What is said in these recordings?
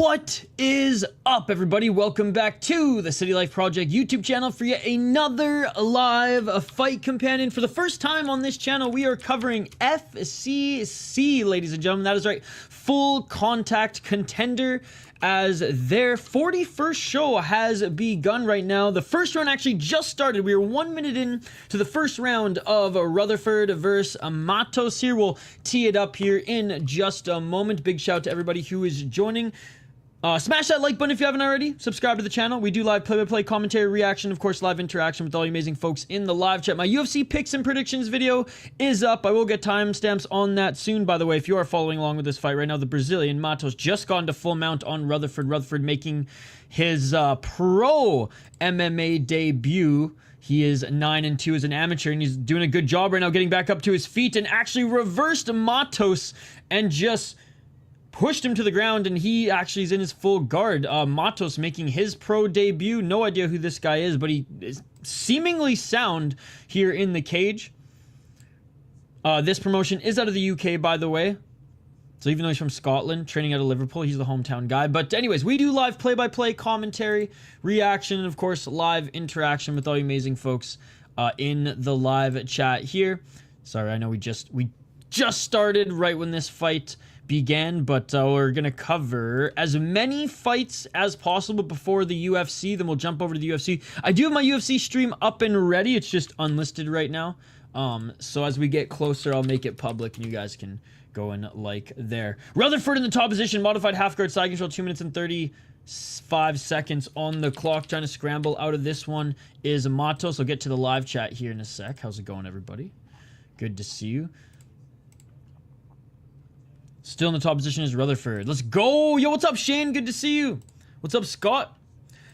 What is up, everybody? Welcome back to the City Life Project YouTube channel for yet another live fight companion. For the first time on this channel, we are covering FCC, ladies and gentlemen. That is right, Full Contact Contender, as their 41st show has begun right now. The first round actually just started. We are 1 minute in to the first round of Rutherford versus Matos here. We'll tee it up here in just a moment. Big shout out to everybody who is joining. Smash that like button if you haven't already. Subscribe to the channel. We do live play-by-play commentary, reaction, of course, live interaction with all you amazing folks in the live chat. My UFC picks and predictions video is up. I will get timestamps on that soon, by the way, if you are following along with this fight right now. The Brazilian Matos just gone to full mount on Rutherford. Rutherford making his pro MMA debut. He is 9-2 as an amateur, and he's doing a good job right now getting back up to his feet and actually reversed Matos and just pushed him to the ground, and he actually is in his full guard. Matos making his pro debut. No idea who this guy is, but he is seemingly sound here in the cage. This promotion is out of the UK, by the way. So even though he's from Scotland, training out of Liverpool, he's the hometown guy. But anyways, we do live play-by-play commentary, reaction, and of course, live interaction with all you amazing folks in the live chat here. Sorry, I know we just started right when this fight began, but we're gonna cover as many fights as possible before the UFC. Then we'll jump over to the UFC. I do have my UFC stream up and ready. It's just unlisted right now. So as we get closer, I'll make it public, and you guys can go and like there. Rutherford in the top position, modified half guard side control, 2 minutes and 35 seconds on the clock. Trying to scramble out of this one is Matos. I'll get to the live chat here in a sec. How's it going, everybody? Good to see you. Still in the top position is Rutherford. Let's go. Yo, what's up, Shane? Good to see you. What's up, Scott?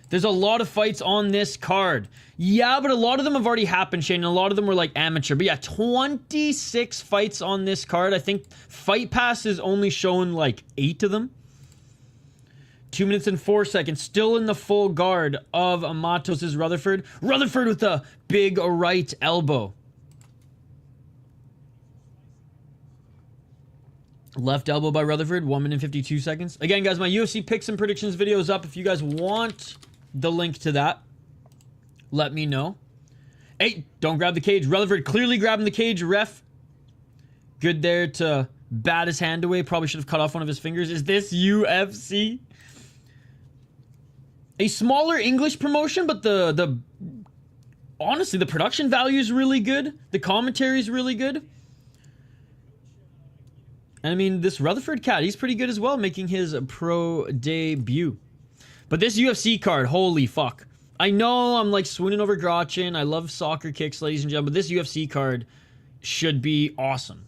There's a lot of fights on this card. Yeah, but a lot of them have already happened, Shane, and a lot of them were like amateur. But yeah, 26 fights on this card. I think Fight Pass is only showing like 8 of them. 2 minutes and 4 seconds. Still in the full guard of Matos' Rutherford. Rutherford with a big right elbow. Left elbow by Rutherford, 1 minute and 52 seconds. Again, guys, my UFC picks and predictions video is up. If you guys want the link to that, let me know. Hey, don't grab the cage. Rutherford clearly grabbing the cage. Ref, good there to bat his hand away. Probably should have cut off one of his fingers. Is this UFC? A smaller English promotion, but honestly, the production value is really good. The commentary is really good. And I mean, this Rutherford cat, he's pretty good as well, making his pro debut. But this UFC card, holy fuck. I know I'm like swooning over Grotchin. I love soccer kicks, ladies and gentlemen, but this UFC card should be awesome.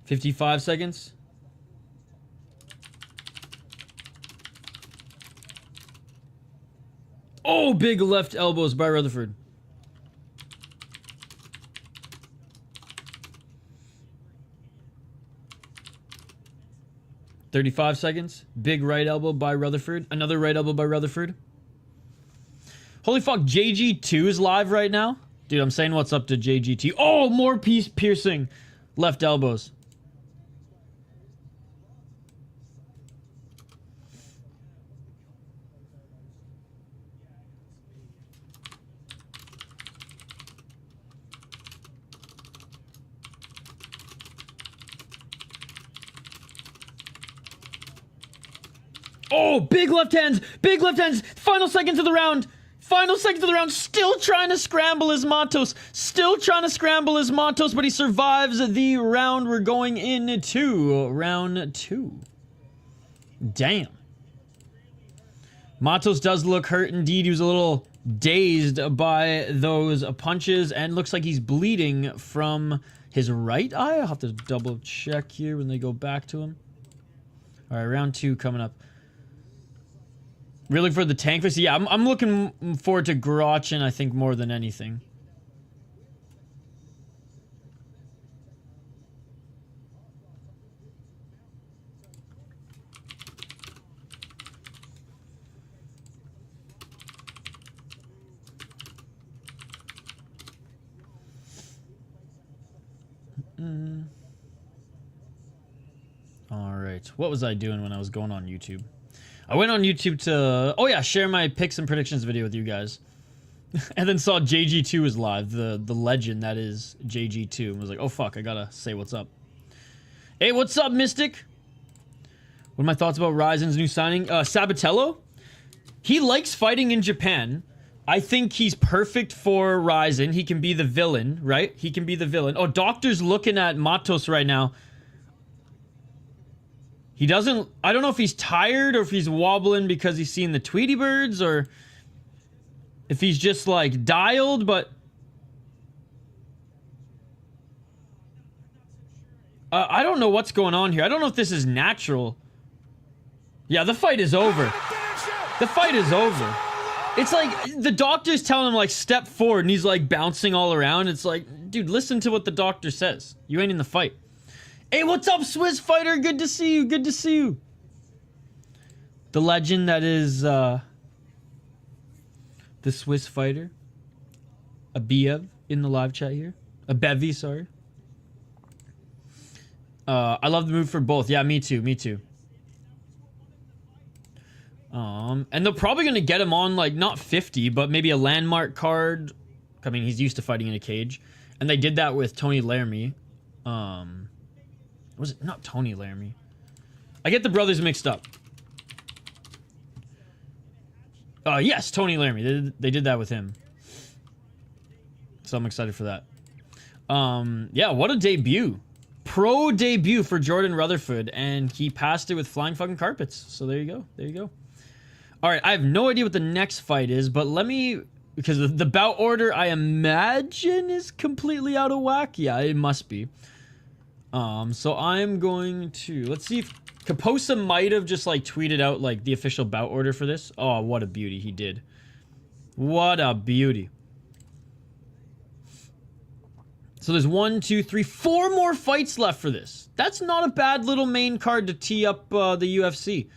$55 seconds. Oh, big left elbows by Rutherford. $35 seconds. Big right elbow by Rutherford. Another right elbow by Rutherford. Holy fuck, JG2 is live right now. Dude, I'm saying what's up to JG2. Oh, more piercing left elbows. Oh, big left hands, big left hands. Final seconds of the round. Final seconds of the round. Still trying to scramble his Matos. Still trying to scramble his Matos, but he survives the round. We're going into round 2. Damn. Matos does look hurt indeed. He was a little dazed by those punches and looks like he's bleeding from his right eye. I'll have to double check here when they go back to him. All right, round 2 coming up. Really for the tank fist? Yeah, I'm looking forward to Grotchin, I think, more than anything. All right. What was I doing when I was going on YouTube? I went on YouTube to, oh yeah, share my picks and predictions video with you guys. And then saw JG2 was live, the legend that is JG2. And was like, oh fuck, I gotta say what's up. Hey, what's up, Mystic? What are my thoughts about Ryzen's new signing? Sabatello? He likes fighting in Japan. I think he's perfect for Ryzen. He can be the villain, right? He can be the villain. Oh, Doctor's looking at Matos right now. He doesn't... I don't know if he's tired or if he's wobbling because he's seen the Tweety Birds or if he's just, like, dialed, but... I don't know what's going on here. I don't know if this is natural. Yeah, the fight is over. The fight is over. It's like, the doctor's telling him, like, step forward, and he's, like, bouncing all around. It's like, dude, listen to what the doctor says. You ain't in the fight. Hey, what's up, Swiss Fighter? Good to see you. Good to see you. The legend that is, the Swiss Fighter. A Biev in the live chat here. A Bevy, sorry. I love the move for both. Yeah, me too. Me too. And they're probably going to get him on, like, not 50, but maybe a landmark card. I mean, he's used to fighting in a cage. And they did that with Tony Laramie. Was it not Tony Laramie? I get the brothers mixed up. Yes, Tony Laramie. They did that with him. So I'm excited for that. Yeah, what a debut. Pro debut for Jordan Rutherford. And he passed it with flying fucking carpets. So there you go. There you go. All right, I have no idea what the next fight is, but let me... Because the bout order, I imagine, is completely out of whack. Yeah, it must be. So I'm going to... Let's see if... Kaposa might have just, like, tweeted out, like, the official bout order for this. Oh, what a beauty he did. What a beauty. So there's 1, 2, 3, 4 more fights left for this. That's not a bad little main card to tee up the UFC.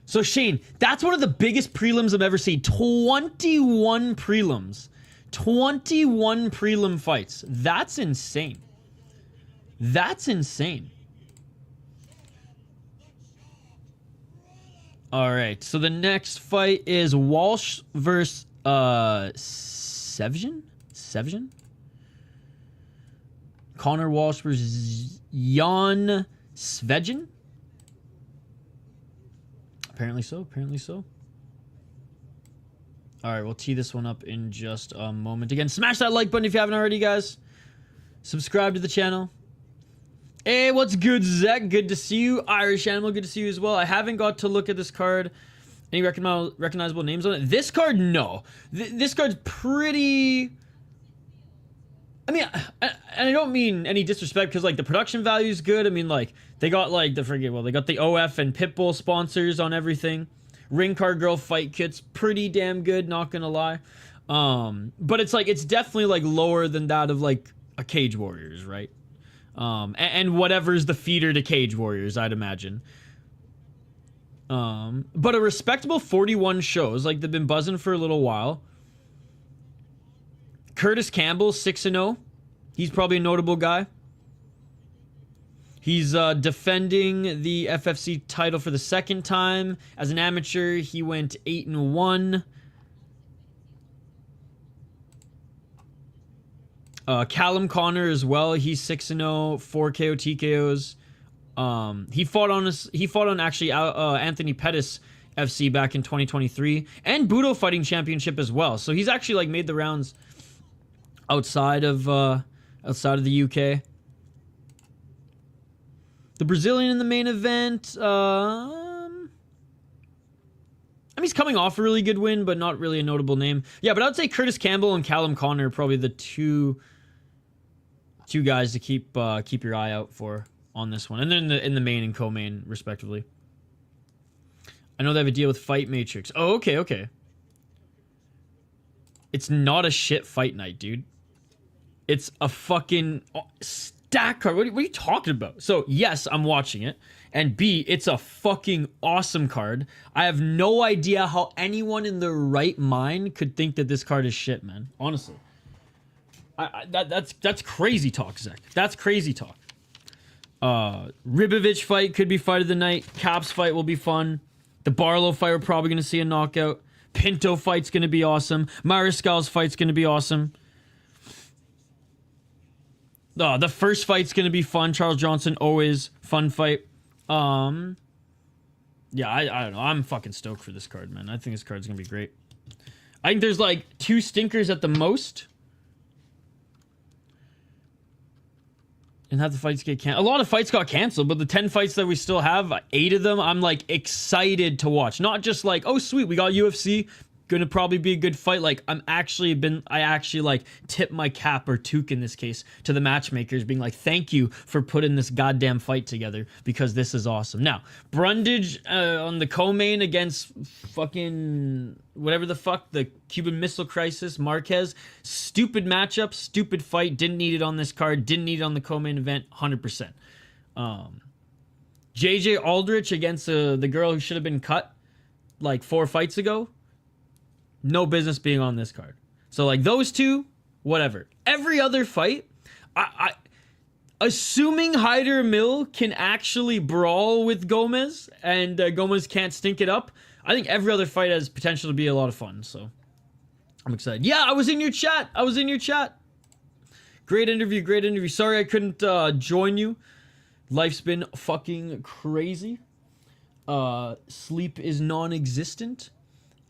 So Shane, that's one of the biggest prelims I've ever seen. 21 prelims. 21 prelim fights. That's insane. That's insane. All right, so the next fight is Walsh versus Cvejn? Connor Walsh versus Jan Cvejn? Apparently so, apparently so. Alright, we'll tee this one up in just a moment. Again, smash that like button if you haven't already, guys. Subscribe to the channel. Hey, what's good, Zach? Good to see you. Irish Animal, good to see you as well. I haven't got to look at this card. Any recognizable names on it? This card, no. This card's pretty... I mean, and I don't mean any disrespect because, like, the production value is good. I mean, like, they got, like, they got the OF and Pitbull sponsors on everything. Ring Card Girl fight kits, pretty damn good, not gonna lie. But it's, like, it's definitely, like, lower than that of, like, a Cage Warriors, right? And whatever's the feeder to Cage Warriors, I'd imagine. But a respectable 41 shows, like, they've been buzzing for a little while. Kurtis Campbell, 6-0. He's probably a notable guy. He's defending the FFC title for the second time. As an amateur, he went 8-1. Callum Connor as well. He's 6-0, 4 KO TKOs. He fought on actually Anthony Pettis FC back in 2023 and Budo Fighting Championship as well. So he's actually like made the rounds outside of the UK. The Brazilian in the main event, I mean, he's coming off a really good win, but not really a notable name. Yeah, but I would say Kurtis Campbell and Callum Connor are probably the two guys to keep your eye out for on this one, and then in the main and co-main respectively. I know they have a deal with Fight Matrix. Oh, okay. It's not a shit fight night, dude. It's a fucking stack card. What are you talking about? So, yes, I'm watching it. And B, it's a fucking awesome card. I have no idea how anyone in their right mind could think that this card is shit, man. Honestly. That's crazy talk, Zach. That's crazy talk. Ribovich fight could be fight of the night. Cap's fight will be fun. The Barlow fight, we're probably going to see a knockout. Pinto fight's going to be awesome. Mariscal's fight's going to be awesome. The first fight's going to be fun. Charles Johnson, always fun fight. Yeah, I don't know. I'm fucking stoked for this card, man. I think this card's going to be great. I think there's like 2 stinkers at the most. And have the fights get canceled. A lot of fights got canceled, but the 10 fights that we still have, 8 of them, I'm like excited to watch. Not just like, oh sweet, we got UFC, gonna probably be a good fight. Like I actually like tip my cap, or toque in this case, to the matchmakers, being like, thank you for putting this goddamn fight together, because this is awesome. Now, Brundage on the co-main against fucking whatever the fuck, the Cuban Missile Crisis, Marquez. Stupid matchup, stupid fight. Didn't need it on this card. Didn't need it on the co-main event. 100%. JJ Aldrich against the girl who should have been cut like 4 fights ago. No business being on this card. So like those 2, whatever. Every other fight, I assuming Hyder Mill can actually brawl with Gomez and Gomez can't stink it up, I think every other fight has potential to be a lot of fun. So I'm excited. Yeah, I was in your chat. Great interview. Sorry I couldn't join you. Life's been fucking crazy. Sleep is non-existent.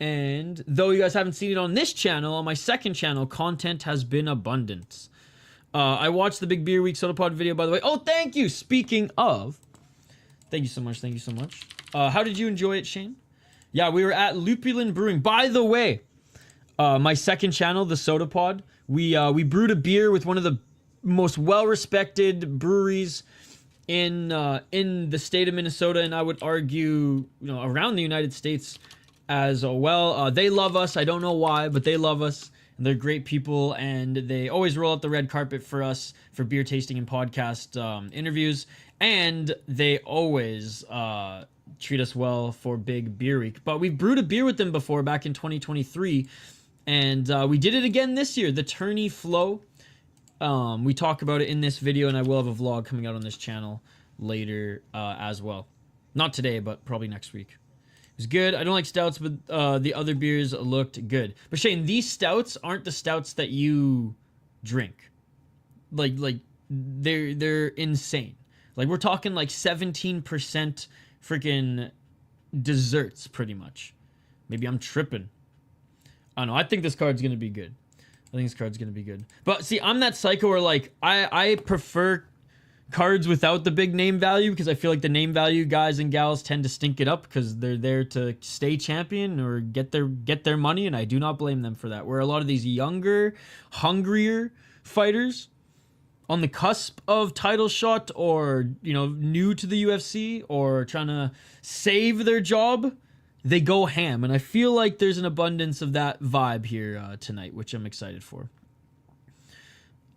And though you guys haven't seen it on this channel, on my second channel, content has been abundant. I watched the Big Beer Week Soda Pod video, by the way. Oh, thank you. Speaking of, thank you so much. How did you enjoy it, Shane? Yeah, we were at Lupulin Brewing. By the way, my second channel, the Soda Pod, we brewed a beer with one of the most well-respected breweries in the state of Minnesota, and I would argue, around the United States as well. They love us. I don't know why, but they love us. And they're great people, and they always roll out the red carpet for us for beer tasting and podcast interviews. And they always treat us well for Big Beer Week. But we've brewed a beer with them before, back in 2023. And we did it again this year, the Tourney Flow. We talk about it in this video, and I will have a vlog coming out on this channel later as well. Not today, but probably next week. It was good. I don't like stouts, but the other beers looked good. But Shane, these stouts aren't the stouts that you drink. Like they're insane. Like we're talking like 17% freaking desserts, pretty much. Maybe I'm tripping. I don't know. I think this card's gonna be good. But see, I'm that psycho where like I prefer cards without the big name value, because I feel like the name value guys and gals tend to stink it up because they're there to stay champion or get their money, and I do not blame them for that. Where a lot of these younger, hungrier fighters on the cusp of title shot, or new to the UFC, or trying to save their job, they go ham, and I feel like there's an abundance of that vibe here tonight, which I'm excited for.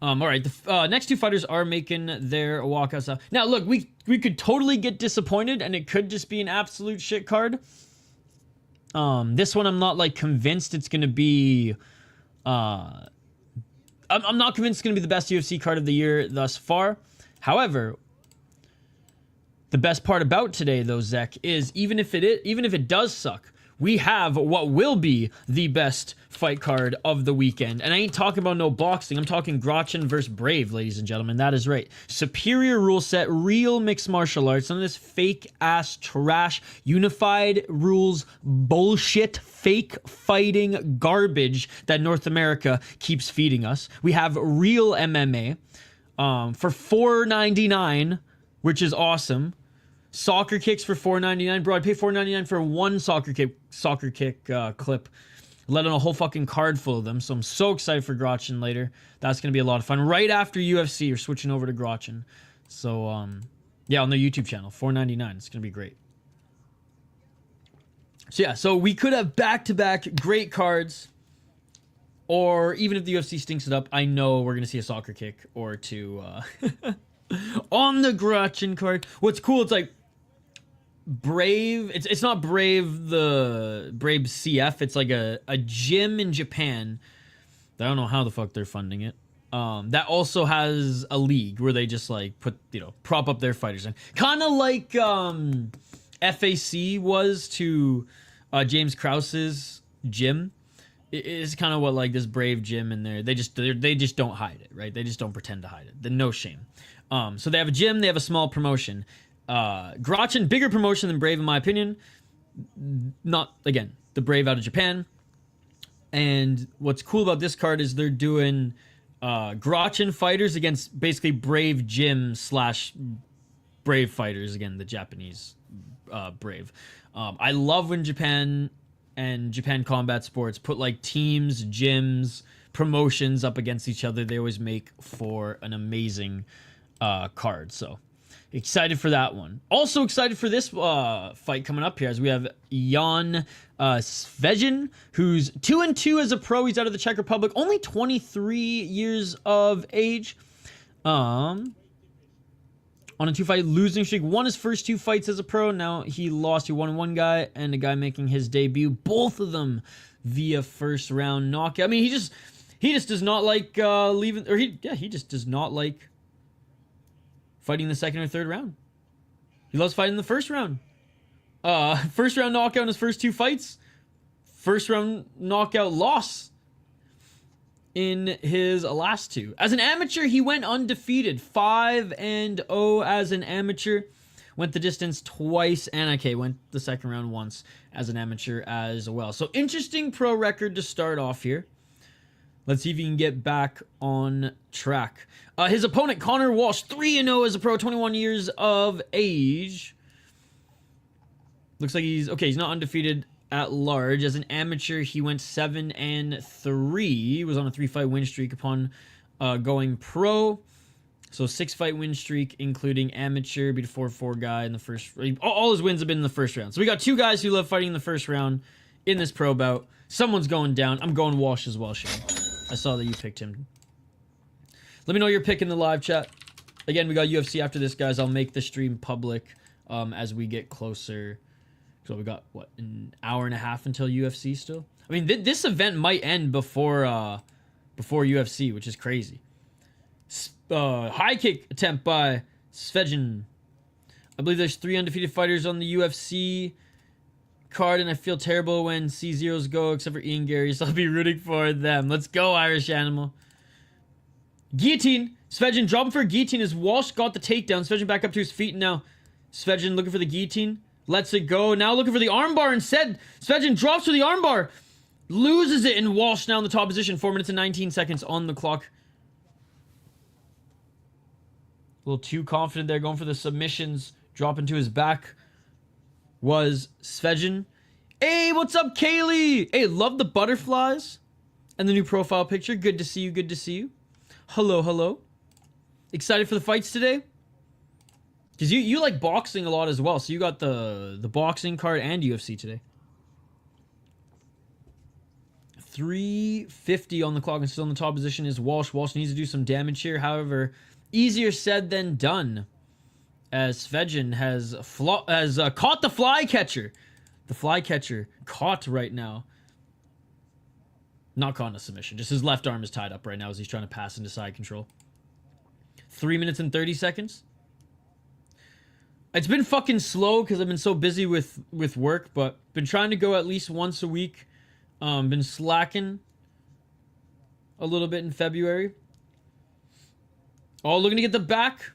All right, the next 2 fighters are making their walkouts. Now, look, we could totally get disappointed, and it could just be an absolute shit card. This one, I'm not like convinced it's gonna be. I'm not convinced it's gonna be the best UFC card of the year thus far. However, the best part about today, though, Zek, is even if it does suck, we have what will be the best fight card of the weekend. And I ain't talking about no boxing. I'm talking Grotchin versus Brave, ladies and gentlemen. That is right. Superior rule set, real mixed martial arts. None of this fake-ass trash, unified rules, bullshit, fake fighting garbage that North America keeps feeding us. We have real MMA for $4.99, which is awesome. Soccer kicks for $4.99. Bro, I'd pay $4.99 for one soccer kick clip, let alone a whole fucking card full of them. So I'm so excited for Grotchin later. That's going to be a lot of fun. Right after UFC, you're switching over to Grotchin. So, yeah, on their YouTube channel, $4.99. It's going to be great. So, yeah, so we could have back-to-back great cards. Or even if the UFC stinks it up, I know we're going to see a soccer kick or two on the Grotchin card. What's cool, it's like Brave, it's not Brave the Brave CF, it's like a gym in Japan. I don't know how the fuck they're funding it. that also has a league where they just like put, you know, prop up their fighters in. Kind of like FAC was to James Krause's gym. It is kind of what like this Brave gym in there. They just don't hide it, right? They just don't pretend to hide it. Then no shame. So they have a gym, they have a small promotion. Grachin, bigger promotion than Brave in my opinion. Not, again, the Brave out of Japan. And what's cool about this card is they're doing Grachin fighters against basically Brave gym / Brave fighters. Again, the Japanese Brave. I love when Japan and Japan Combat Sports put like teams, gyms, promotions up against each other. They always make for an amazing card. So excited for that one. Also excited for this fight coming up here, as we have Jan Cvejn, who's 2-2 as a pro. He's out of the Czech Republic, only 23 years of age. On a 2-fight losing streak, won his first 2 fights as a pro. Now he lost to one guy and a guy making his debut, both of them via first round knockout. I mean, he just does not like leaving, or he just does not like fighting the second or third round. He loves fighting the first round. First round knockout in his first 2 fights. First round knockout loss in his last 2. As an amateur, he went undefeated. 5-0 as an amateur. Went the distance twice, and okay, went the second round once as an amateur as well. So interesting pro record to start off here. Let's see if he can get back on track. His opponent, Connor Walsh, 3-0 as a pro, 21 years of age. Looks like he's not undefeated at large. As an amateur, he went 7-3. Was on a 3-fight win streak upon going pro. So 6-fight win streak, including amateur, beat a 4-4 guy in the first. All his wins have been in the first round. So we got 2 guys who love fighting in the first round in this pro bout. Someone's going down. I'm going Walsh as well, Shane. I saw that you picked him. Let me know your pick in the live chat. Again, we got UFC after this, guys. I'll make the stream public as we get closer. So we got, what, an hour and a half until UFC still? I mean, this event might end before UFC, which is crazy. High kick attempt by Cvejn. I believe there's 3 undefeated fighters on the UFC card, and I feel terrible when C0s go, except for Ian Gary, so I'll be rooting for them. Let's go, Irish Animal. Guillotine. Cvejn dropping for a guillotine as Walsh got the takedown. Cvejn back up to his feet, and now Cvejn looking for the guillotine. Lets it go. Now looking for the armbar instead. Cvejn drops for the armbar. Loses it, and Walsh now in the top position. 4 minutes and 19 seconds on the clock. A little too confident there, going for the submissions. Dropping to his back was Cvejn. Hey, what's up, Kaylee? Hey, love the butterflies and the new profile picture. Good to see you. Good to see you. Hello, hello. Excited for the fights today? Because you like boxing a lot as well. So you got the boxing card and UFC today. 3:50 on the clock and still in the top position is Walsh. Walsh needs to do some damage here. However, easier said than done, as Cvejn has caught the fly catcher. The fly catcher caught right now. Not caught in a submission. Just his left arm is tied up right now as he's trying to pass into side control. 3 minutes and 30 seconds. It's been fucking slow because I've been so busy with work, but been trying to go at least once a week. Been slacking a little bit in February. Oh, looking to get the back,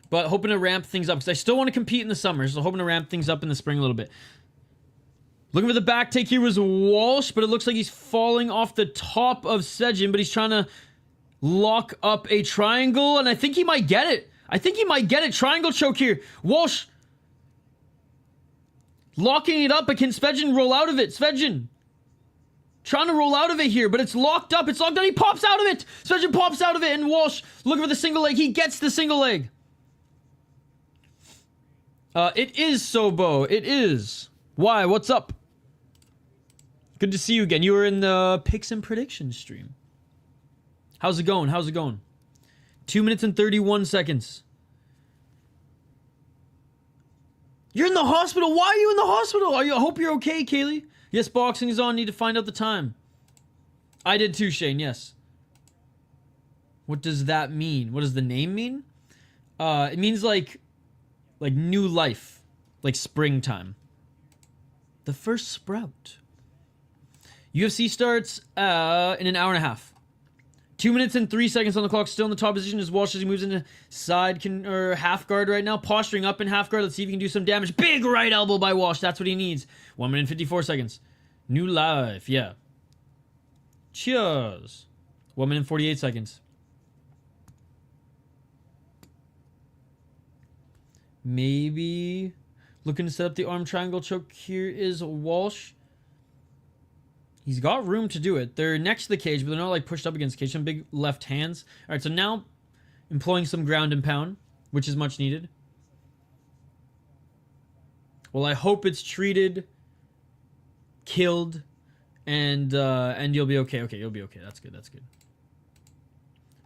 but hoping to ramp things up because I still want to compete in the summer, so hoping to ramp things up in the spring a little bit. Looking for the back take here was Walsh, but it looks like he's falling off the top of Cvejn, but he's trying to lock up a triangle, and I think he might get it. Triangle choke here. Walsh locking it up, but can Cvejn roll out of it? Cvejn trying to roll out of it here, but it's locked up. It's locked up. He pops out of it. Cvejn pops out of it, and Walsh looking for the single leg. He gets the single leg. It is Sobo. It is. Why? What's up? Good to see you again. You were in the picks and predictions stream. How's it going? 2 minutes and 31 seconds. You're in the hospital. Why are you in the hospital? I hope you're okay, Kaylee. Yes, boxing is on. Need to find out the time. I did too, Shane. Yes. What does that mean? What does the name mean? It means like new life, like springtime. The first sprout. UFC starts in an hour and a half. 2 minutes and 3 seconds on the clock. Still in the top position is Walsh as he moves into side or half guard right now. Posturing up in half guard. Let's see if he can do some damage. Big right elbow by Walsh. That's what he needs. 1 minute and 54 seconds. New life. Yeah. Cheers. 1 minute and 48 seconds. Maybe looking to set up the arm triangle choke. Here is Walsh. He's got room to do it. They're next to the cage, but they're not like pushed up against the cage. Some big left hands. All right, so now employing some ground and pound, which is much needed. Well, I hope it's treated, killed, and you'll be okay. Okay, you'll be okay. That's good. That's good.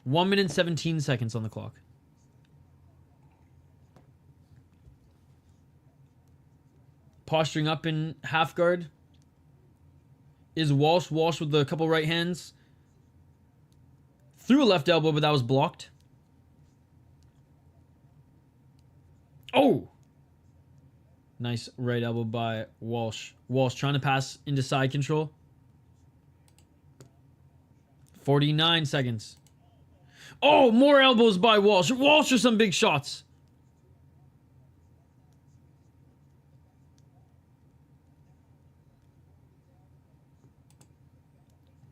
1 minute and 17 seconds on the clock. Posturing up in half guard is Walsh. Walsh with a couple right hands. Threw a left elbow, but that was blocked. Oh! Nice right elbow by Walsh. Walsh trying to pass into side control. 49 seconds. Oh, more elbows by Walsh. Walsh with some big shots.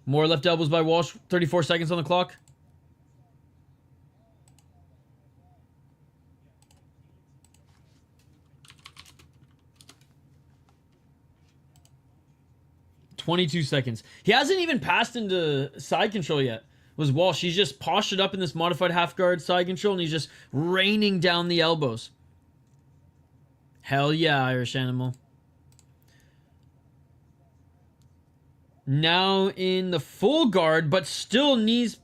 More left elbows by Walsh. 34 seconds on the clock. "22 seconds. He hasn't even passed into side control yet. Was Walsh. He's just postured up in this modified half guard side control and he's just raining down the elbows. Hell yeah, Irish animal. Now in the full guard, but still knees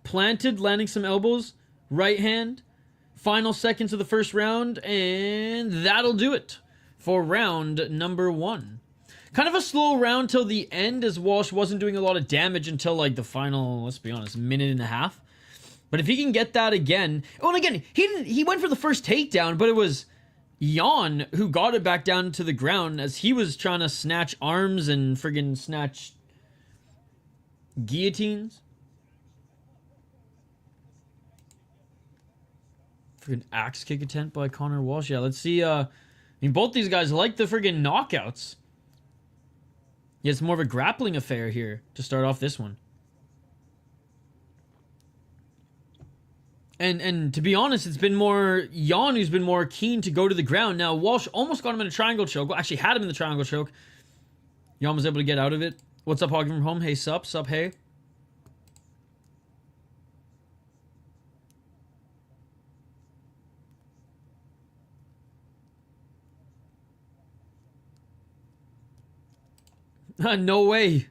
planted, landing some elbows. Right hand. Final seconds of the first round, and that'll do it for round number 1. Kind of a slow round till the end, as Walsh wasn't doing a lot of damage until like the final, let's be honest, minute and a half. But if he can get that again, oh, and again, he went for the first takedown, but it was Jan who got it back down to the ground as he was trying to snatch arms and friggin' snatch guillotines. Friggin' axe kick attempt by Connor Walsh. Yeah, let's see. I mean, both these guys like the friggin' knockouts. Yeah, it's more of a grappling affair here to start off this one. And to be honest, it's been more Jan who's been more keen to go to the ground. Now, Walsh almost got him in a triangle choke. Well, actually had him in the triangle choke. Jan was able to get out of it. What's up, Hogging from home? Hey, sup, hey. No way.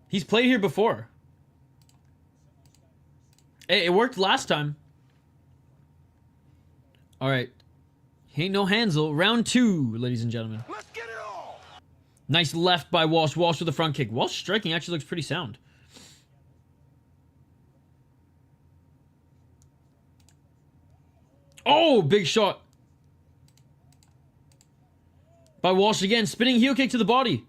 He's played here before. Hey, it worked last time. All right. Ain't no Hansel. Round 2, ladies and gentlemen. Let's get it all. Nice left by Walsh. Walsh with the front kick. Walsh striking actually looks pretty sound. Oh, big shot. By Walsh again. Spinning heel kick to the body.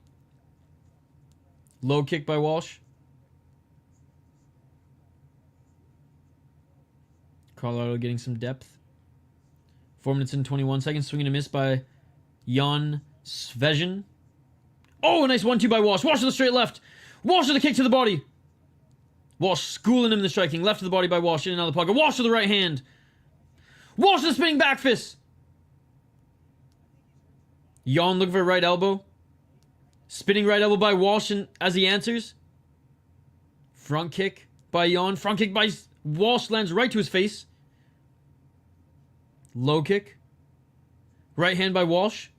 Low kick by Walsh. Colorado getting some depth. 4 minutes and 21 seconds. Swing and a miss by Jan Cvejn. Oh, a nice 1-2 by Walsh. Walsh with the straight left. Walsh with a kick to the body. Walsh schooling him in the striking. Left to the body by Walsh. In and out of the pocket. Walsh with the right hand. Walsh with the spinning back fist. Jan looking for a right elbow. Spinning right elbow by Walsh as he answers. Front kick by Jan. Front kick by Walsh lands right to his face. Low kick. Right hand by Walsh.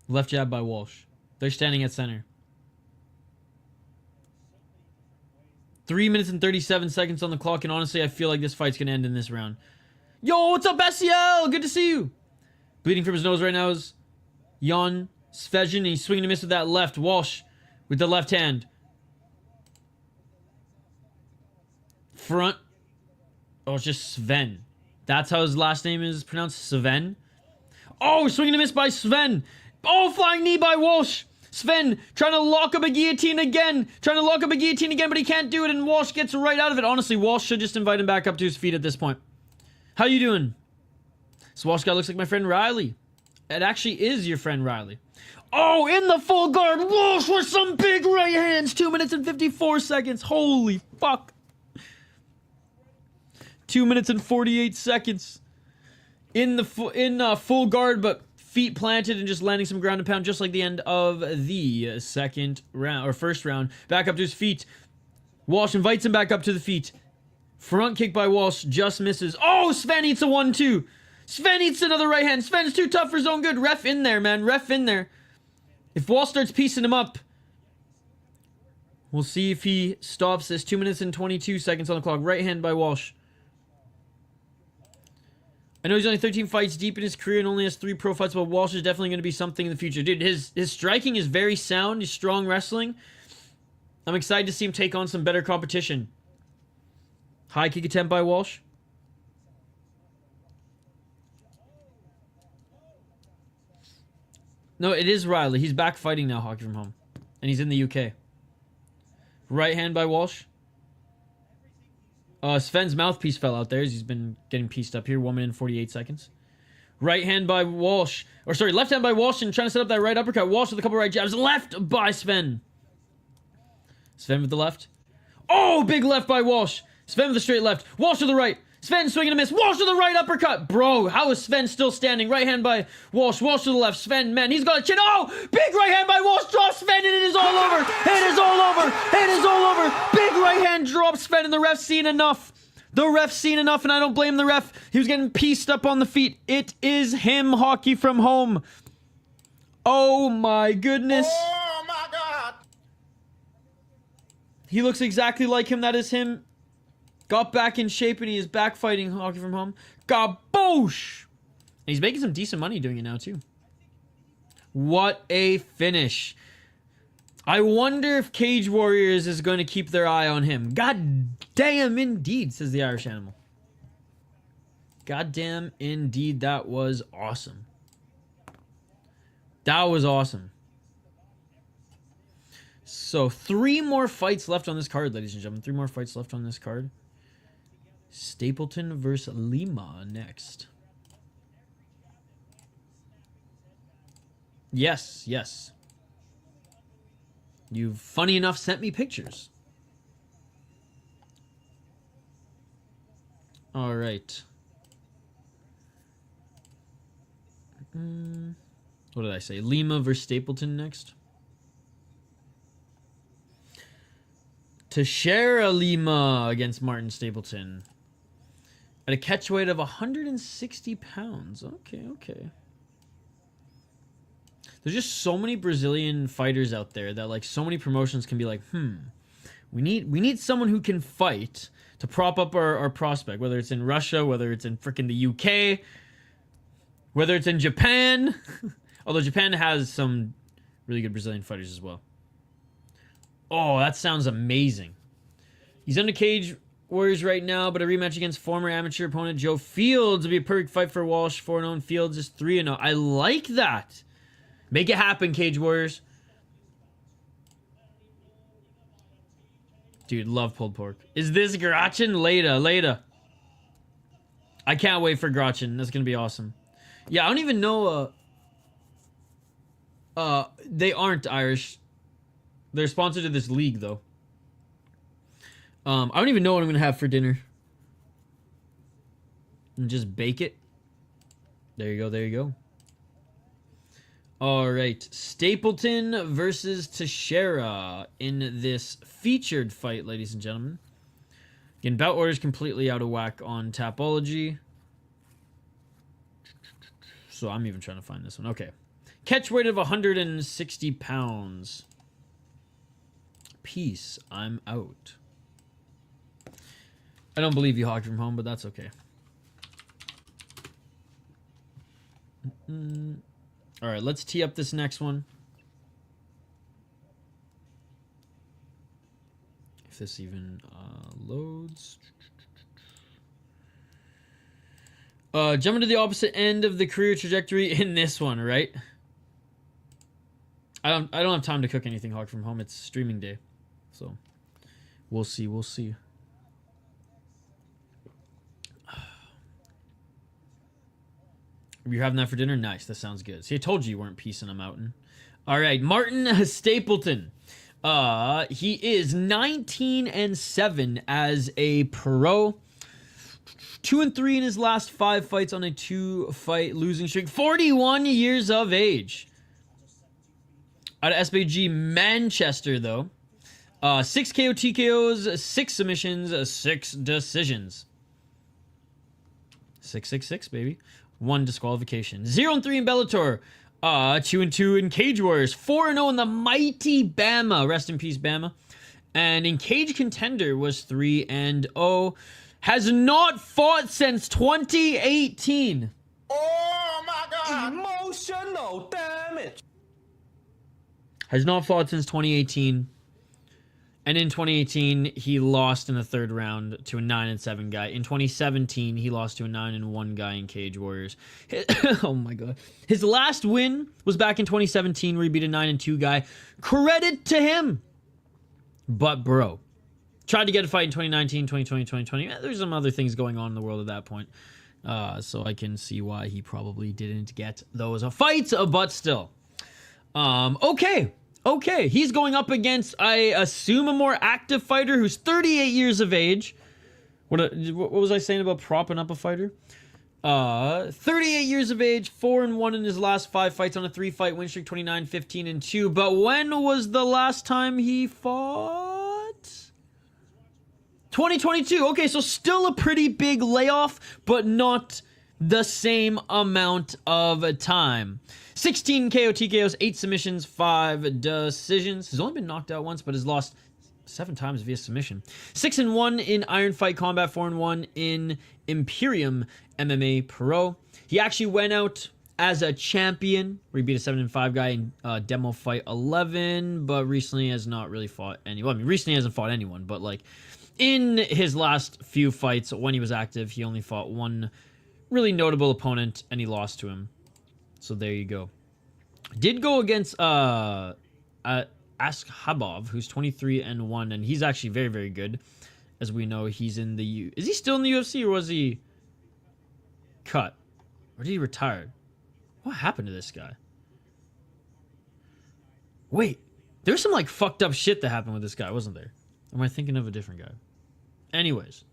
Left jab by Walsh. They're standing at center. 3 minutes and 37 seconds on the clock, and honestly, I feel like this fight's gonna end in this round. Yo, what's up, SCL? Good to see you. Bleeding from his nose right now is Jan Cvejn, and he's swinging a miss with that left. Walsh with the left hand. Front. Oh, it's just Cvejn. That's how his last name is pronounced, Cvejn. Oh, swinging a miss by Cvejn. Oh, flying knee by Walsh. Cvejn trying to lock up a guillotine again. But he can't do it, and Walsh gets right out of it. Honestly, Walsh should just invite him back up to his feet at this point. How you doing? This Walsh guy looks like my friend Riley. It actually is your friend Riley. Oh, in the full guard. Walsh with some big right hands. 2 minutes and 54 seconds. Holy fuck. 2 minutes and 48 seconds. In the full guard, but feet planted and just landing some ground and pound, just like the end of the second round, or first round. Back up to his feet. Walsh invites him back up to the feet. Front kick by Walsh, just misses. Oh, Cvejn eats a 1-2. Cvejn eats another right hand. Cvejn's too tough for his own good. Ref in there, man. Ref in there. If Walsh starts piecing him up, we'll see if he stops this. 2 minutes and 22 seconds on the clock. Right hand by Walsh. I know he's only 13 fights deep in his career and only has 3 pro fights, but Walsh is definitely going to be something in the future. Dude, his striking is very sound. He's strong wrestling. I'm excited to see him take on some better competition. High kick attempt by Walsh. No, it is Riley. He's back fighting now, Hockey from Home. And he's in the UK. Right hand by Walsh. Cvejn's mouthpiece fell out there as he's been getting pieced up here. 1 minute and 48 seconds. Right hand by Walsh. Or sorry, left hand by Walsh and trying to set up that right uppercut. Walsh with a couple right jabs. Left by Cvejn. Cvejn with the left. Oh, big left by Walsh. Cvejn with the straight left. Walsh to the right. Cvejn swinging a miss. Walsh to the right uppercut. Bro, how is Cvejn still standing? Right hand by Walsh. Walsh to the left. Cvejn, man, he's got a chin. Oh, big right hand by Walsh. Drops Cvejn and it is all over. It is all over. It is all over. Big right hand drops Cvejn and the ref's seen enough. The ref's seen enough and I don't blame the ref. He was getting pieced up on the feet. It is him, Hockey from Home. Oh my goodness. Oh my God. He looks exactly like him. That is him. Got back in shape and he is back fighting, Hockey from Home. Gaboosh! And he's making some decent money doing it now, too. What a finish. I wonder if Cage Warriors is going to keep their eye on him. God damn indeed, says the Irish Animal. God damn indeed, that was awesome. That was awesome. So, 3 more fights left on this card, ladies and gentlemen. 3 more fights left on this card. Stapleton versus Lima next. Yes, yes. You've, funny enough, sent me pictures. All right. What did I say? Lima versus Stapleton next. Teixeira Lima against Martin Stapleton. At a catch weight of 160 pounds. Okay, okay. There's just so many Brazilian fighters out there that, like, so many promotions can be like, we need someone who can fight to prop up our prospect, whether it's in Russia, whether it's in frickin' the UK, whether it's in Japan. Although Japan has some really good Brazilian fighters as well. Oh, that sounds amazing. He's under Cage Warriors right now, but a rematch against former amateur opponent Joe Fields would be a perfect fight for Walsh. 4-0 Fields is 3-0. I like that. Make it happen, Cage Warriors. Dude, love pulled pork. Is this Grachin? Later. I can't wait for Grachin. That's going to be awesome. Yeah, I don't even know. They aren't Irish. They're sponsored to this league, though. I don't even know what I'm going to have for dinner. And just bake it. There you go, there you go. All right, Stapleton versus Teixeira in this featured fight, ladies and gentlemen. Again, bout order is completely out of whack on Tapology. So I'm even trying to find this one. Okay. Catch weight of 160 pounds. Peace, I'm out. I don't believe you, Hockey from Home, but that's okay. All right, let's tee up this next one. if this even loads. Jumping to the opposite end of the career trajectory in this one, right? I don't have time to cook anything hot from home. It's streaming day, so we'll see. We'll see. You're having that for dinner? Nice. That sounds good. See, I told you you weren't peacing a mountain. All right, Martin Stapleton. He is 19-7 as a pro. 2-3 in his last 5 fights on a 2-fight losing streak. 41 years of age. Out of SBG Manchester, though. 6 KO TKOs, 6 submissions, 6 decisions. 666, baby. 1 disqualification. 0-3 in Bellator. 2-2 in Cage Warriors. 4-0 in the mighty Bama. Rest in peace, Bama. And in Cage Contender was 3-0. Has not fought since 2018. Oh my God! Emotional damage. Has not fought since 2018. And in 2018, he lost in the 3rd round to a 9-7 guy. In 2017, he lost to a 9-1 guy in Cage Warriors. Oh my God. His last win was back in 2017 where he beat a 9-2 guy. Credit to him. But bro, tried to get a fight in 2019, 2020, 2020. There's some other things going on in the world at that point. So I can see why he probably didn't get those fights, but still. Okay, he's going up against, I assume, a more active fighter who's 38 years of age. What was I saying about propping up a fighter? 38 years of age, 4-1 in his last 5 fights on a 3-fight win streak, 29, 15-2. But when was the last time he fought? 2022. Okay, so still a pretty big layoff, but not the same amount of time. 16 KO TKOs, 8 submissions, 5 decisions. He's only been knocked out once, but has lost 7 times via submission. 6-1 in Iron Fight Combat, 4-1 in Imperium MMA Pro. He actually went out as a champion, where he beat a 7-5 guy in Demo Fight 11, but recently has not really fought anyone. Well, I mean, recently he hasn't fought anyone, but like in his last few fights when he was active, he only fought one really notable opponent, and he lost to him. So there you go. Did go against Askhabov, who's 23-1, and he's actually very, very good. As we know, he's in the is he still in the UFC, or was he cut? Or did he retire? What happened to this guy? Wait, there's some like fucked up shit that happened with this guy, wasn't there? Or am I thinking of a different guy? Anyways,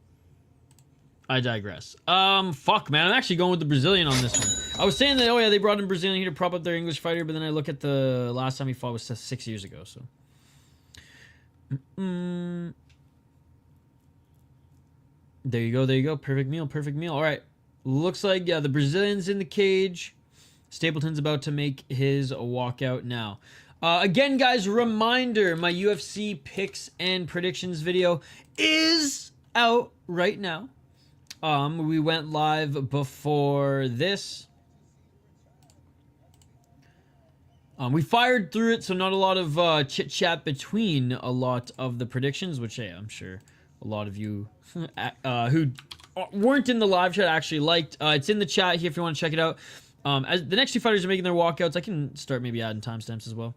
I digress. Fuck, man. I'm actually going with the Brazilian on this one. I was saying that, oh yeah, they brought in Brazilian here to prop up their English fighter, but then I look at the last time he fought was 6 years ago, so. There you go, there you go. Perfect meal, perfect meal. All right. Looks like, yeah, the Brazilian's in the cage. Stapleton's about to make his walkout now. Again, guys, reminder, my UFC picks and predictions video is out right now. We went live before this. We fired through it, so not a lot of chit-chat between a lot of the predictions, which, hey, I'm sure a lot of you who weren't in the live chat actually liked. It's in the chat here if you want to check it out. As the next 2 fighters are making their walkouts, I can start maybe adding timestamps as well.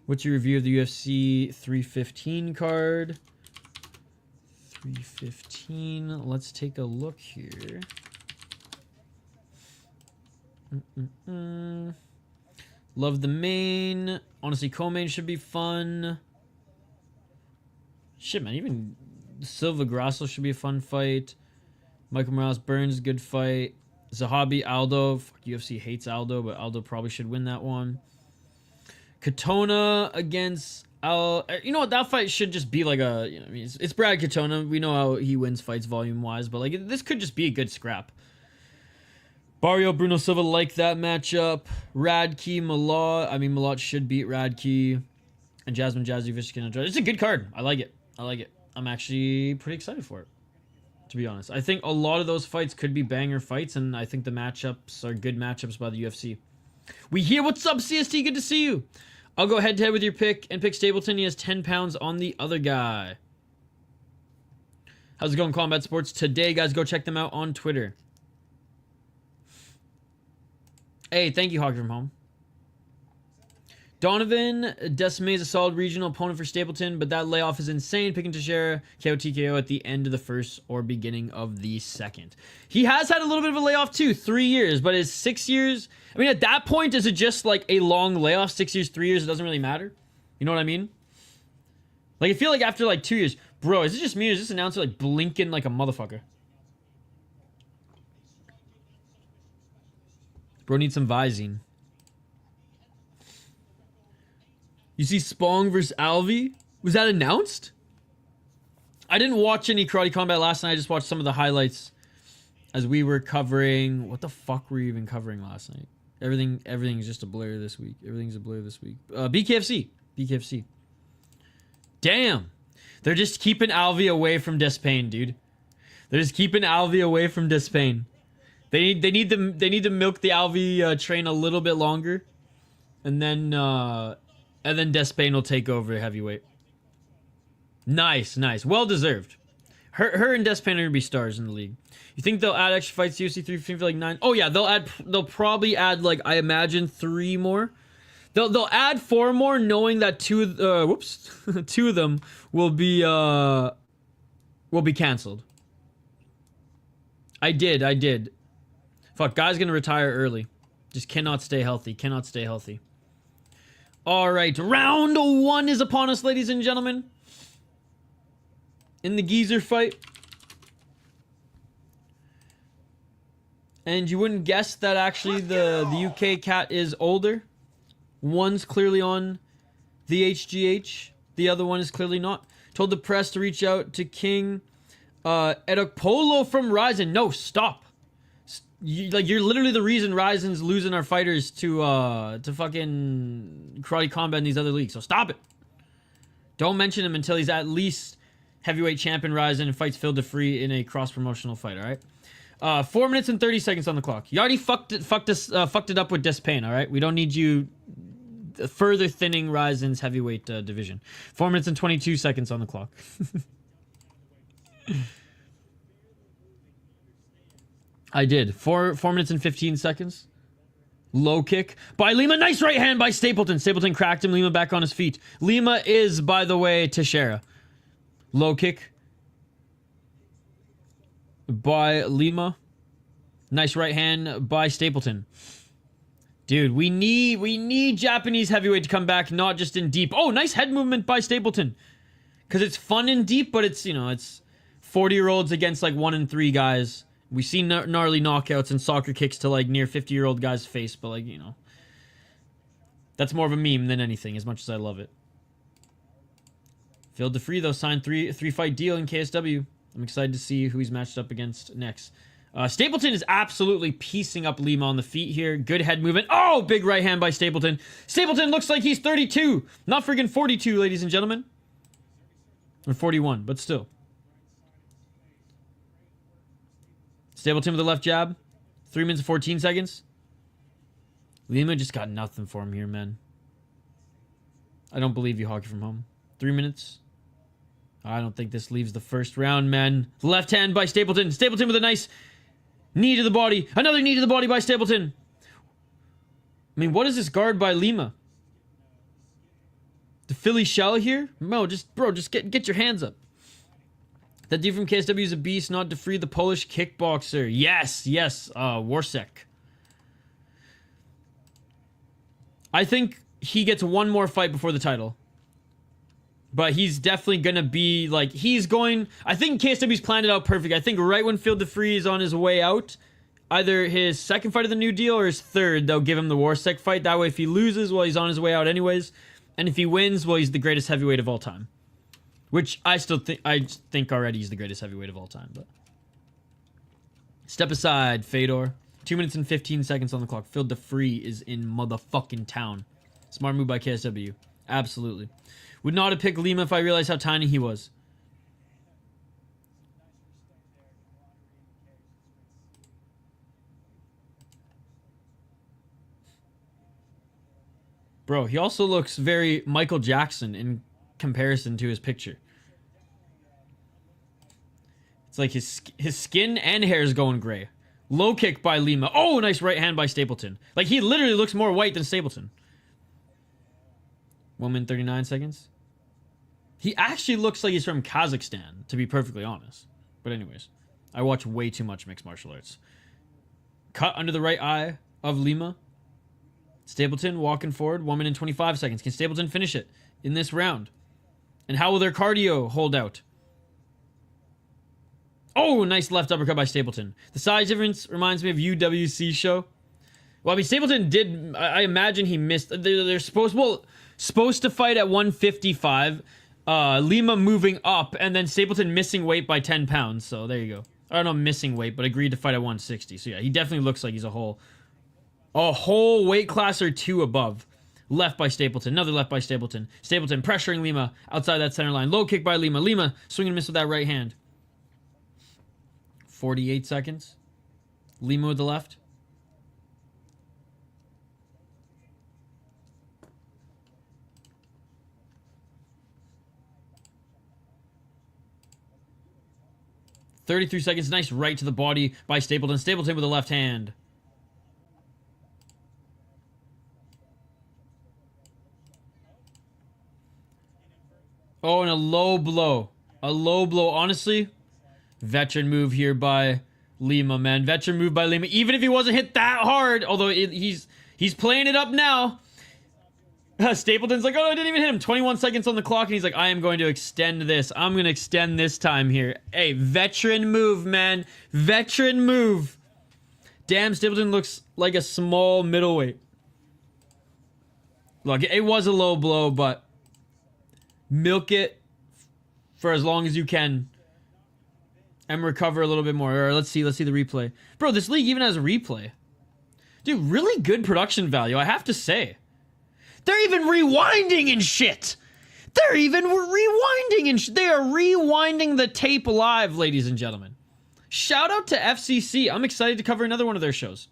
What's your review of the UFC 315 card? 315. Let's take a look here. Love the main. Honestly, co-main should be fun. Shit, man. Even Silva Grasso should be a fun fight. Michael Morales Burns, good fight. Zahabi Aldo. Fuck, UFC hates Aldo, but Aldo probably should win that one. Katona against you know what, that fight should just be like a, you know, I mean, it's Brad Katona. We know how he wins fights volume wise, but like this could just be a good scrap. Barrio Bruno Silva, like that matchup. Radke Malott. I mean, Malott should beat Radke. And Jasmine Jazzy can enjoy. It's a good card. I like it. I like it. I'm actually pretty excited for it, to be honest. I think a lot of those fights could be banger fights, and I think the matchups are good matchups by the UFC. We hear what's up, CST. Good to see you. I'll go head-to-head with your pick and pick Stapleton. He has 10 pounds on the other guy. How's it going, Combat Sports? Today, guys, go check them out on Twitter. Hey, thank you, Hockey from Home. Donovan Desmay is a solid regional opponent for Stapleton, but that layoff is insane. Picking Teixeira, KO TKO at the end of the first or beginning of the second. He has had a little bit of a layoff too, 3 years, but his 6 years, I mean, at that point, is it just like a long layoff? 6 years, 3 years, it doesn't really matter. You know what I mean? Like, I feel like after like 2 years, bro, is it just me or is this announcer like blinking like a motherfucker? Bro needs some Visine. You see Spong versus Alvey? Was that announced? I didn't watch any Karate Combat last night. I just watched some of the highlights as we were covering... What the fuck were you even covering last night? Everything's just a blur this week. Everything's a blur this week. BKFC. BKFC. Damn. They're just keeping Alvey away from Despain, dude. They're just keeping Alvey away from Despain. They need to milk the Alvey train a little bit longer. And then Despain will take over heavyweight. Nice, nice. Well deserved. Her and Despain are gonna be stars in the league. You think they'll add extra fights to UFC 315 for like 9? Oh yeah, they'll probably add like, I imagine 3 more. They'll add 4 more, knowing that two of them will be canceled. I did. Fuck, guy's gonna retire early. Just cannot stay healthy. Cannot stay healthy. All right, round 1 is upon us, ladies and gentlemen. In the geezer fight. And you wouldn't guess that actually the UK cat is older. One's clearly on the HGH. The other one is clearly not. Told the press to reach out to King Edokpolo from Ryzen. No, stop. You're literally the reason Ryzen's losing our fighters to fucking Karate Combat in these other leagues. So stop it. Don't mention him until he's at least heavyweight champion Ryzen and fights Phil DeFree in a cross-promotional fight, alright? 4 minutes and 30 seconds on the clock. You already fucked it up with Despain, alright? We don't need you further thinning Ryzen's heavyweight division. 4 minutes and 22 seconds on the clock. I did. 4 minutes and 15 seconds. Low kick by Lima. Nice right hand by Stapleton. Stapleton cracked him. Lima back on his feet. Lima is, by the way, Teixeira. Low kick by Lima. Nice right hand by Stapleton. Dude, we need Japanese heavyweight to come back, not just in deep. Oh, nice head movement by Stapleton. Because it's fun in deep, but it's, you know, it's 40-year-olds against like 1 and 3 guys. We see gnarly knockouts and soccer kicks to like near 50-year-old guys' face, but like, you know, that's more of a meme than anything, as much as I love it. Phil DeFree, though, signed three-fight deal in KSW. I'm excited to see who he's matched up against next. Stapleton is absolutely piecing up Lima on the feet here. Good head movement. Oh, big right hand by Stapleton. Stapleton looks like he's 32. Not friggin' 42, ladies and gentlemen. Or 41, but still. Stapleton with the left jab. 3 minutes and 14 seconds. Lima just got nothing for him here, man. I don't believe you, Hockey from Home. 3 minutes. I don't think this leaves the first round, man. Left hand by Stapleton. Stapleton with a nice knee to the body. Another knee to the body by Stapleton. I mean, what is this guard by Lima? The Philly shell here? No, just get your hands up. That dude from KSW is a beast, not DeFree, the Polish kickboxer. Yes, Warsek. I think he gets one more fight before the title. But he's definitely going to be, like, I think KSW's planned it out perfect. I think right when Phil DeFree is on his way out, either his second fight of the new deal or his third, they'll give him the Warsek fight. That way, if he loses, well, he's on his way out anyways. And if he wins, well, he's the greatest heavyweight of all time. Which I think already he's the greatest heavyweight of all time. But step aside, Fedor. 2 minutes and 15 seconds on the clock. Phil DeFree is in motherfucking town. Smart move by KSW. Absolutely. Would not have picked Lima if I realized how tiny he was. Bro, he also looks very Michael Jackson in comparison to his picture. It's like his skin and hair is going gray. Low kick by Lima. Oh, nice right hand by Stapleton. Like, he literally looks more white than Stapleton. 1 minute 39 seconds. He actually looks like he's from Kazakhstan, to be perfectly honest. But anyways, I watch way too much mixed martial arts. Cut under the right eye of Lima. Stapleton walking forward. 1 minute 25 seconds. Can Stapleton finish it in this round? And how will their cardio hold out? Oh, nice left uppercut by Stapleton. The size difference reminds me of UWC show. Well, I mean, Stapleton did... I imagine he missed... They're supposed to fight at 155. Lima moving up, and then Stapleton missing weight by 10 pounds. So, there you go. I don't know, missing weight, but agreed to fight at 160. So, yeah, he definitely looks like he's a whole weight class or two above. Left by Stapleton. Another left by Stapleton. Stapleton pressuring Lima outside that center line. Low kick by Lima. Lima swinging and miss with that right hand. 48 seconds. Lima with the left. $33 seconds. Nice right to the body by Stapleton. Stapleton with the left hand. Oh, and a low blow. A low blow. Honestly, veteran move here by Lima, man. Veteran move by Lima. Even if he wasn't hit that hard, although he's playing it up now. Stapleton's like, oh, I didn't even hit him. 21 seconds on the clock, and he's like, I am going to extend this. I'm going to extend this time here. Hey, veteran move, man. Veteran move. Damn, Stapleton looks like a small middleweight. Look, it was a low blow, but milk it for as long as you can and recover a little bit more. Or let's see the replay. Bro, this league even has a replay. Dude, really good production value, I have to say. They're even rewinding and shit. They're even rewinding and they are rewinding the tape live, ladies and gentlemen. Shout out to FCC. I'm excited to cover another one of their shows.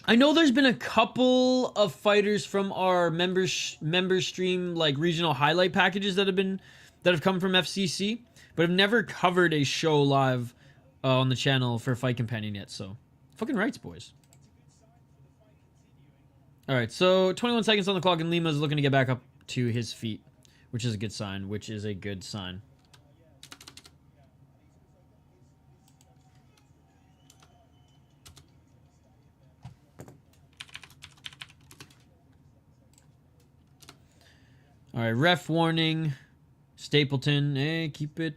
I know there's been a couple of fighters from our member stream, like regional highlight packages that have come from FCC, but I've never covered a show live on the channel for Fight Companion yet. So, fucking rights, boys. All right, so 21 seconds on the clock, and Lima's looking to get back up to his feet, which is a good sign. All right, ref warning. Stapleton, hey, keep it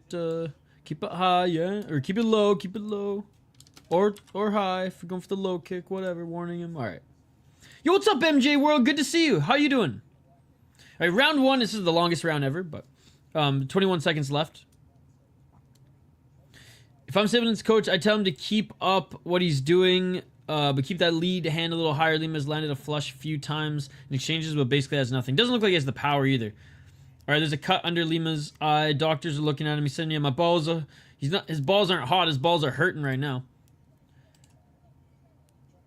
high, yeah, or keep it low, or high if you're going for the low kick, whatever. Warning him. All right. Yo, what's up, MJ World? Good to see you. How you doing? All right, round one. This is the longest round ever, but 21 seconds left. If I'm Stapleton's coach, I tell him to keep up what he's doing, but keep that lead hand a little higher. Lima's landed a flush a few times in exchanges, but basically has nothing. Doesn't look like he has the power either. All right, there's a cut under Lima's eye. Doctors are looking at him. He's saying, yeah, my balls are... His balls aren't hot. His balls are hurting right now.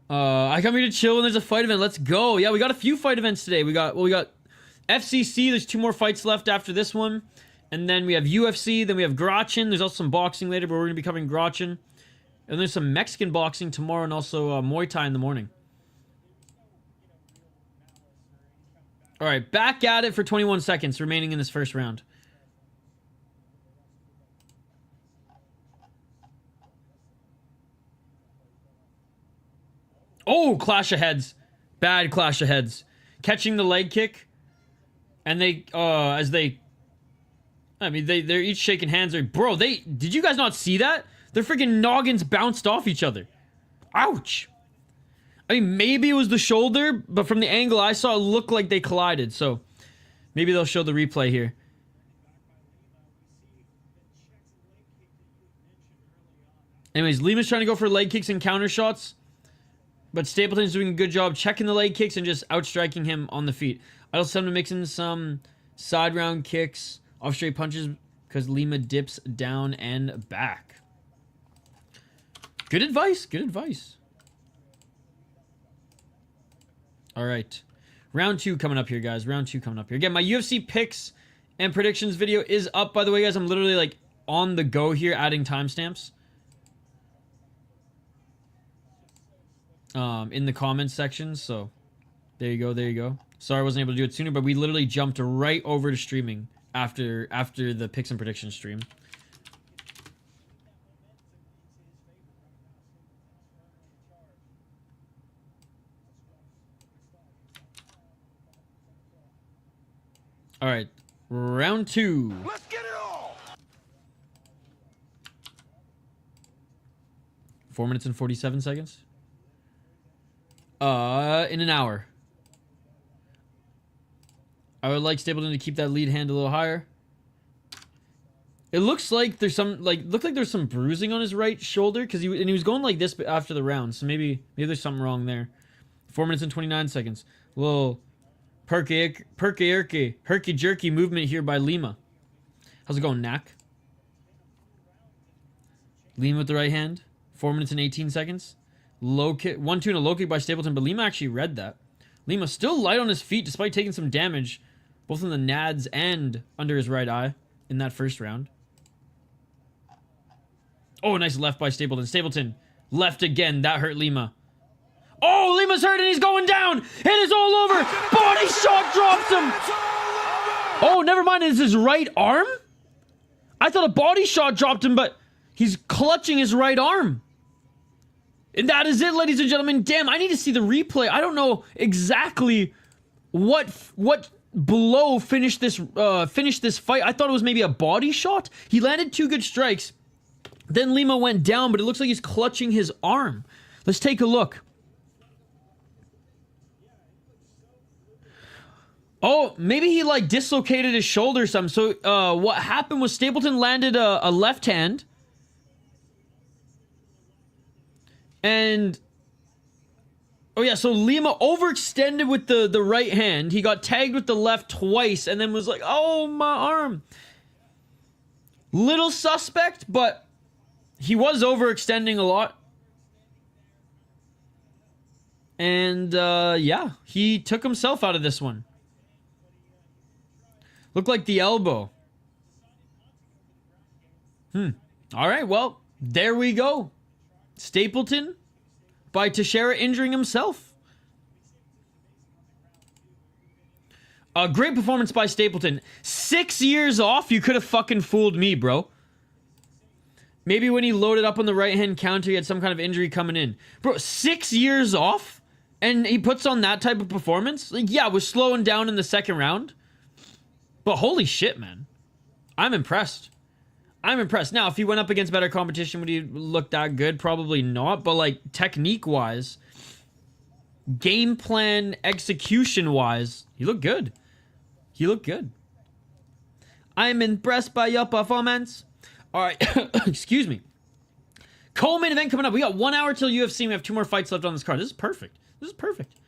I come here to chill when there's a fight event. Let's go. Yeah, we got a few fight events today. We got FCC. There's 2 more fights left after this one. And then we have UFC. Then we have Grachin. There's also some boxing later, but we're going to be covering Grachin. And there's some Mexican boxing tomorrow and also Muay Thai in the morning. All right, back at it for 21 seconds remaining in this first round. Oh, clash of heads. Bad clash of heads. Catching the leg kick. And they, they're each shaking hands. Bro, did you guys not see that? Their freaking noggins bounced off each other. Ouch. I mean, maybe it was the shoulder, but from the angle I saw, it looked like they collided. So, maybe they'll show the replay here. Anyways, Lima's trying to go for leg kicks and counter shots. But Stapleton's doing a good job checking the leg kicks and just outstriking him on the feet. I also tell him to mix in some side round kicks, off straight punches, because Lima dips down and back. Good advice. Good advice. All right. Round 2 coming up here, guys. Round 2 coming up here. Again, my UFC picks and predictions video is up, by the way, guys. I'm literally like on the go here adding timestamps in the comments section. So there you go. There you go. Sorry I wasn't able to do it sooner, but we literally jumped right over to streaming after the picks and predictions stream. All right, round 2. Let's get it all. 4 minutes and 47 seconds. In an hour. I would like Stapleton to keep that lead hand a little higher. It looks like there's some there's some bruising on his right shoulder because he was going like this after the round, so maybe there's something wrong there. 4 minutes and 29 seconds. Little herky-jerky movement here by Lima. How's it going, Knack? Lima with the right hand. 4 minutes and 18 seconds. Low kick, 1-2 and a low kick by Stapleton, but Lima actually read that. Lima still light on his feet despite taking some damage, both in the nads and under his right eye in that first round. Oh, nice left by Stapleton. Stapleton left again. That hurt Lima. Oh, Lima's hurt and he's going down. It is all over. Body shot drops him. Oh, never mind. It's his right arm? I thought a body shot dropped him, but he's clutching his right arm. And that is it, ladies and gentlemen. Damn, I need to see the replay. I don't know exactly what blow finished this fight. I thought it was maybe a body shot. He landed 2 good strikes. Then Lima went down, but it looks like he's clutching his arm. Let's take a look. Oh, maybe he like dislocated his shoulder or something. So what happened was Stapleton landed a left hand. And oh yeah, so Lima overextended with the right hand. He got tagged with the left twice and then was like, oh, my arm. Little suspect, but he was overextending a lot. And yeah, he took himself out of this one. Looked like the elbow. All right, well, there we go. Stapleton by Teixeira injuring himself. A great performance by Stapleton. 6 years off? You could have fucking fooled me, bro. Maybe when he loaded up on the right-hand counter, he had some kind of injury coming in. Bro, 6 years off? And he puts on that type of performance? Like, yeah, was slowing down in the second round. But holy shit, man. I'm impressed. I'm impressed. Now, if he went up against better competition, would he look that good? Probably not. But, like, technique-wise, game plan execution-wise, he looked good. He looked good. I'm impressed by your performance. All right. Excuse me. Co-main event coming up. We got 1 hour till UFC. We have 2 more fights left on this card. This is perfect. This is perfect.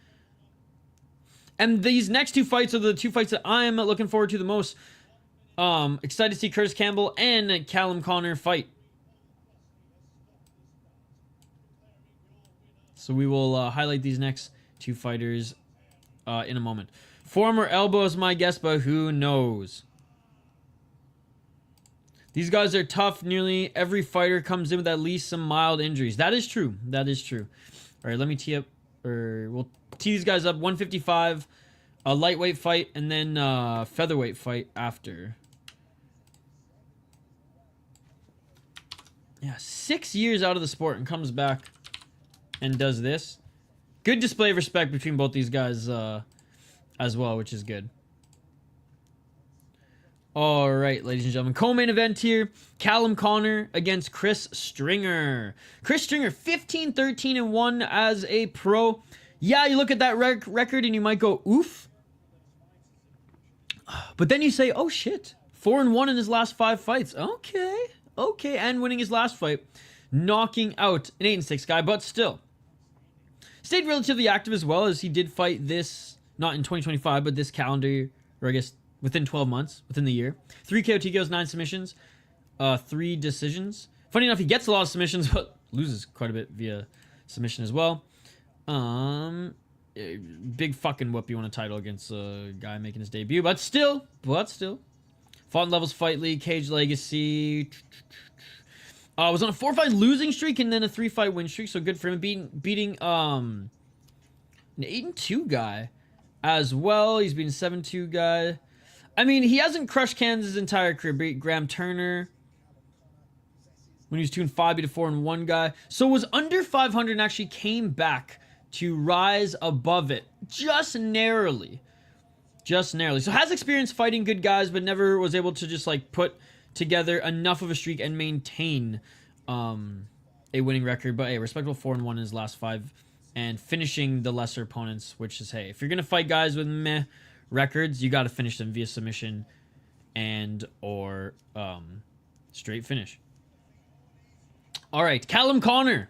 And these next 2 fights are the 2 fights that I'm looking forward to the most. Excited to see Kurtis Campbell and Callum Connor fight. So we will highlight these next 2 fighters in a moment. Forearm or elbow is my guess, but who knows? These guys are tough. Nearly every fighter comes in with at least some mild injuries. That is true. That is true. All right, let me tee up, or we'll tee these guys up. 155, a lightweight fight, and then featherweight fight after. Yeah, 6 years out of the sport and comes back and does this. Good display of respect between both these guys as well, which is good. All right, ladies and gentlemen, co-main event here. Callum Connor against Chris Stringer. Chris Stringer, 15-13-1 as a pro. Yeah, you look at that record and you might go, oof. But then you say, oh shit, 4-1 in his last 5 fights. Okay, okay, and winning his last fight. Knocking out an 8-6 guy, but still. Stayed relatively active as well, as he did fight this, not in 2025, but this calendar, or I guess within 12 months, within the year. 3 KO TKOs, 9 submissions, 3 decisions. Funny enough, he gets a lot of submissions, but loses quite a bit via submission as well. Big fucking whoop you want a title against a guy making his debut, but still. 5 Fought in Levels Fight League, Cage Legacy. Was on a 4-fight losing streak and then a 3-fight win streak, so good for him. Beating an 8-2 guy as well. He's beating 7-2 guy. I mean, he hasn't crushed Kansas his entire career. Beat Graham Turner when he was 2-5, beat a 4-1 guy. So was under 500 and actually came back to rise above it just narrowly. Just narrowly. So has experience fighting good guys, but never was able to just like put together enough of a streak and maintain a winning record. But hey, respectable 4-1 in his last 5 and finishing the lesser opponents, which is, hey, if you're gonna fight guys with meh records, you got to finish them via submission and or straight finish. All right, Callum Connor,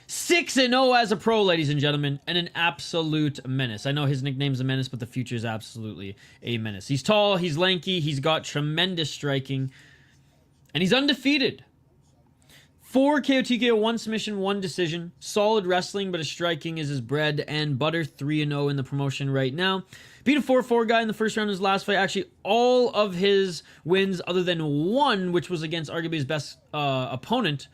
6-0 as a pro, ladies and gentlemen, and an absolute menace. I know his nickname's a menace, but the future is absolutely a menace. He's tall, he's lanky, he's got tremendous striking, and he's undefeated. 4 KO TKO, 1 submission, 1 decision. Solid wrestling, but his striking is his bread and butter. 3-0 in the promotion right now. Beat a 4-4 guy in the first round of his last fight. Actually, all of his wins, other than one, which was against arguably his best opponent,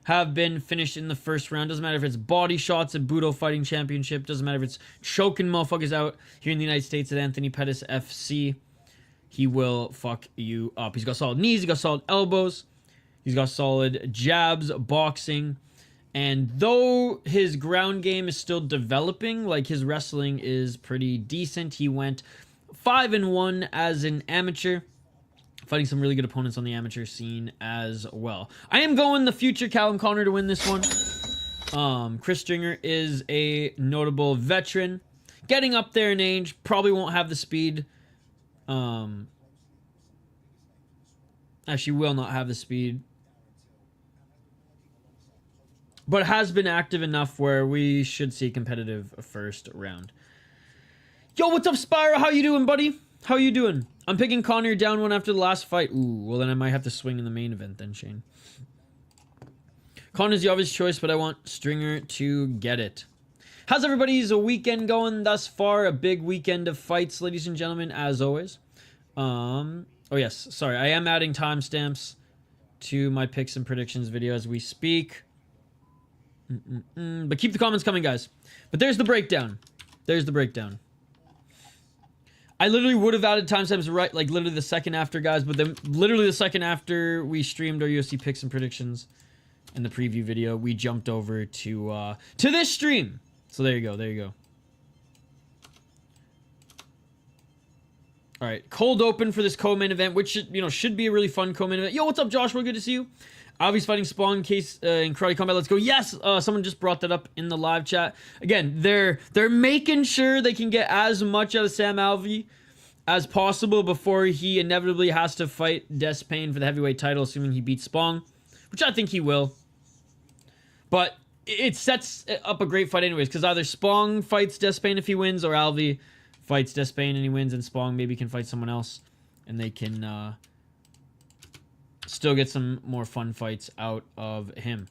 have been finished in the first round. Doesn't matter if it's body shots at Budo Fighting Championship. Doesn't matter if it's choking motherfuckers out here in the United States at Anthony Pettis FC. He will fuck you up. He's got solid knees. He's got solid elbows. He's got solid jabs, boxing. And though his ground game is still developing, like his wrestling is pretty decent. He went 5-1 as an amateur, fighting some really good opponents on the amateur scene as well. I am going the future Callum Connor to win this one. Chris Stringer is a notable veteran. Getting up there in age, probably won't have the speed. Actually will not have the speed. But has been active enough where we should see a competitive first round. Yo, what's up, Spyro? How you doing, buddy? How you doing? I'm picking Connor down one after the last fight. Ooh, well then I might have to swing in the main event then, Shane. Connor's the obvious choice, but I want Stringer to get it. How's everybody's weekend going thus far? A big weekend of fights, ladies and gentlemen, as always. Oh yes, sorry. I am adding timestamps to my picks and predictions video as we speak. But keep the comments coming, guys. But there's the breakdown. There's the breakdown. I literally would have added timestamps right, like literally the second after, guys. But then literally the second after we streamed our UFC picks and predictions in the preview video, we jumped over to this stream. So there you go. There you go. All right, cold open for this co-main event, which should be a really fun co-main event. Yo, what's up, Joshua? Good to see you. Alvy's fighting Spawn case in Karate Combat. Let's go. Yes, someone just brought that up in the live chat. Again, they're making sure they can get as much out of Sam Alvey as possible before he inevitably has to fight Despain for the heavyweight title, assuming he beats Spong, which I think he will. But it sets up a great fight anyways, because either Spong fights Despain if he wins, or Alvey fights Despain and he wins, and Spong maybe can fight someone else, and they can still get some more fun fights out of him.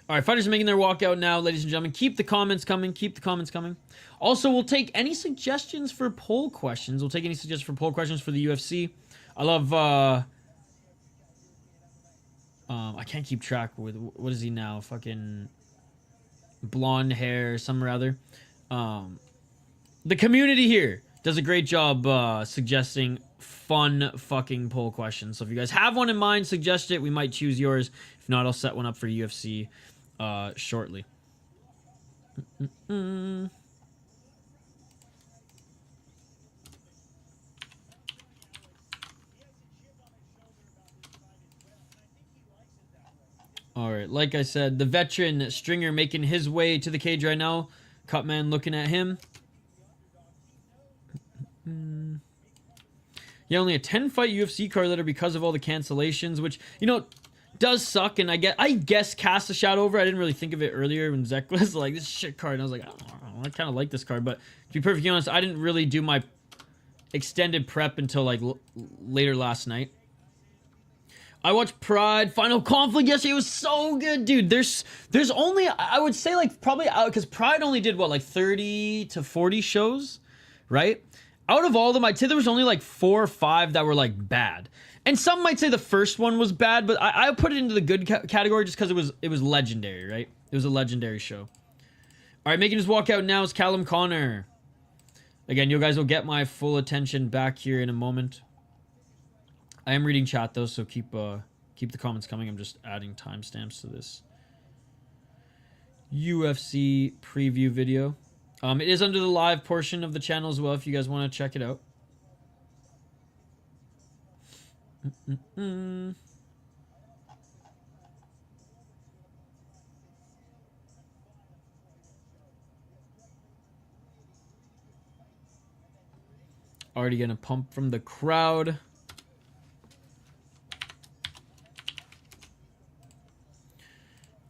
All right, fighters are making their walkout now, ladies and gentlemen. Keep the comments coming. Keep the comments coming. Also, we'll take any suggestions for poll questions. We'll take any suggestions for poll questions for the UFC. I love... I can't keep track with... What is he now? Fucking... blonde hair, some or other. The community here does a great job suggesting fun fucking poll questions. So if you guys have one in mind, suggest it. We might choose yours. If not, I'll set one up for UFC shortly. All right, like I said, the veteran Stringer making his way to the cage right now. Cutman looking at him. Yeah, only a 10-fight UFC card letter because of all the cancellations, which, does suck. And I guess cast a shot over. I didn't really think of it earlier when Zek was like, this shit card. And I was like, I kind of like this card. But to be perfectly honest, I didn't really do my extended prep until like later last night. I watched Pride Final Conflict yesterday. It was so good, dude. There's only, I would say, like, probably out, because Pride only did what, like 30 to 40 shows, right? Out of all of them, I'd say there was only like 4 or 5 that were like bad. And some might say the first one was bad, but I put it into the good category just because it was legendary, right? It was a legendary show. All right, making his walkout now is Callum Connor. Again, you guys will get my full attention back here in a moment. I am reading chat though, so keep the comments coming. I'm just adding timestamps to this UFC preview video. It is under the live portion of the channel as well if you guys want to check it out. Already getting a pump from the crowd.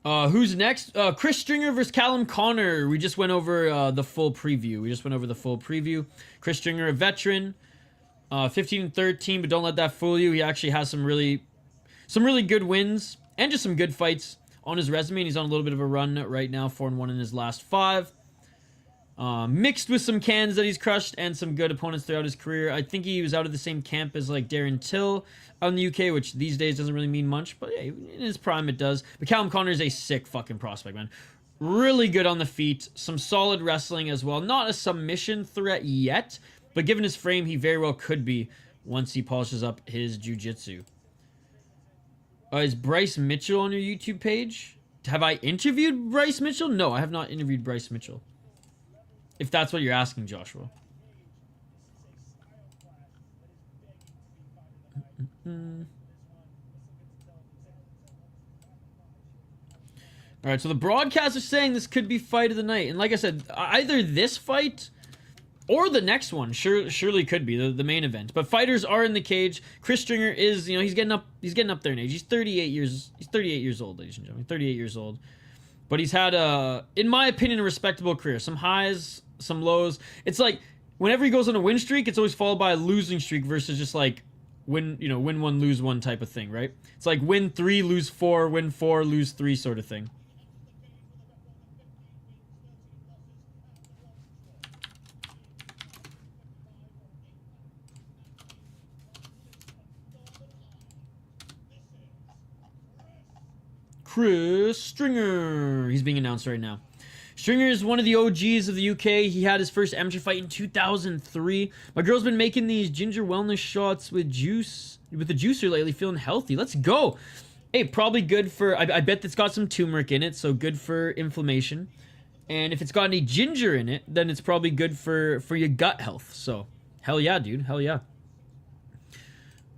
Who's next? Chris Stringer versus Callum Connor. We just went over the full preview. Chris Stringer, a veteran, 15-13, but don't let that fool you. He actually has some really good wins and just some good fights on his resume. And he's on a little bit of a run right now, 4-1 in his last 5. Mixed with some cans that he's crushed and some good opponents throughout his career. I think he was out of the same camp as like Darren Till out in the UK, which these days doesn't really mean much, but yeah, in his prime it does. But Callum Connor is a sick fucking prospect, man. Really good on the feet, some solid wrestling as well. Not a submission threat yet, but given his frame, he very well could be once he polishes up his jiu-jitsu. Is Bryce Mitchell on your YouTube page? Have I interviewed Bryce Mitchell? No, I have not interviewed Bryce Mitchell. If that's what you're asking, Joshua. All right, so the broadcast is saying this could be fight of the night. And like I said, either this fight or the next one surely could be the main event. But fighters are in the cage. Chris Stringer is, you know, he's getting up there in age. He's 38 years old, ladies and gentlemen. 38 years old. But he's had in my opinion, a respectable career. Some highs, some lows. It's like whenever he goes on a win streak, it's always followed by a losing streak versus just like win 1, lose 1 type of thing, right? It's like win 3, lose 4, win 4, lose 3 sort of thing. Chris Stringer. He's being announced right now. Stringer is one of the OGs of the UK. He had his first amateur fight in 2003. My girl's been making these ginger wellness shots with the juicer lately, feeling healthy. Let's go. Hey, probably good for, I bet it's got some turmeric in it, so good for inflammation. And if it's got any ginger in it, then it's probably good for your gut health. So, hell yeah, dude. Hell yeah.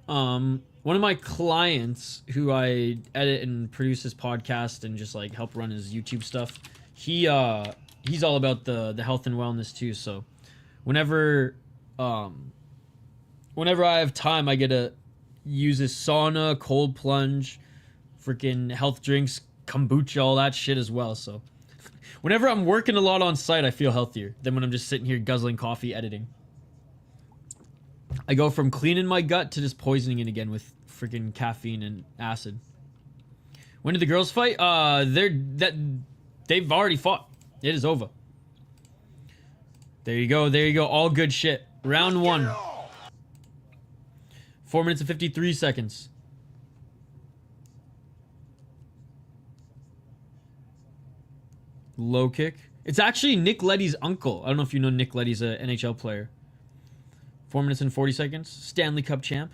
One of my clients who I edit and produce his podcast and just like help run his YouTube stuff, he's all about the health and wellness too. So whenever I have time, I get to use his sauna, cold plunge, freaking health drinks, kombucha, all that shit as well. So whenever I'm working a lot on site, I feel healthier than when I'm just sitting here guzzling coffee editing. I go from cleaning my gut to just poisoning it again with freaking caffeine and acid. When did the girls fight? They've already fought. It is over. There you go. There you go. All good shit. Round 1. 4 minutes and 53 seconds. Low kick. It's actually Nick Leddy's uncle. I don't know if you know Nick Leddy's an NHL player. 4 minutes and 40 seconds. Stanley Cup champ.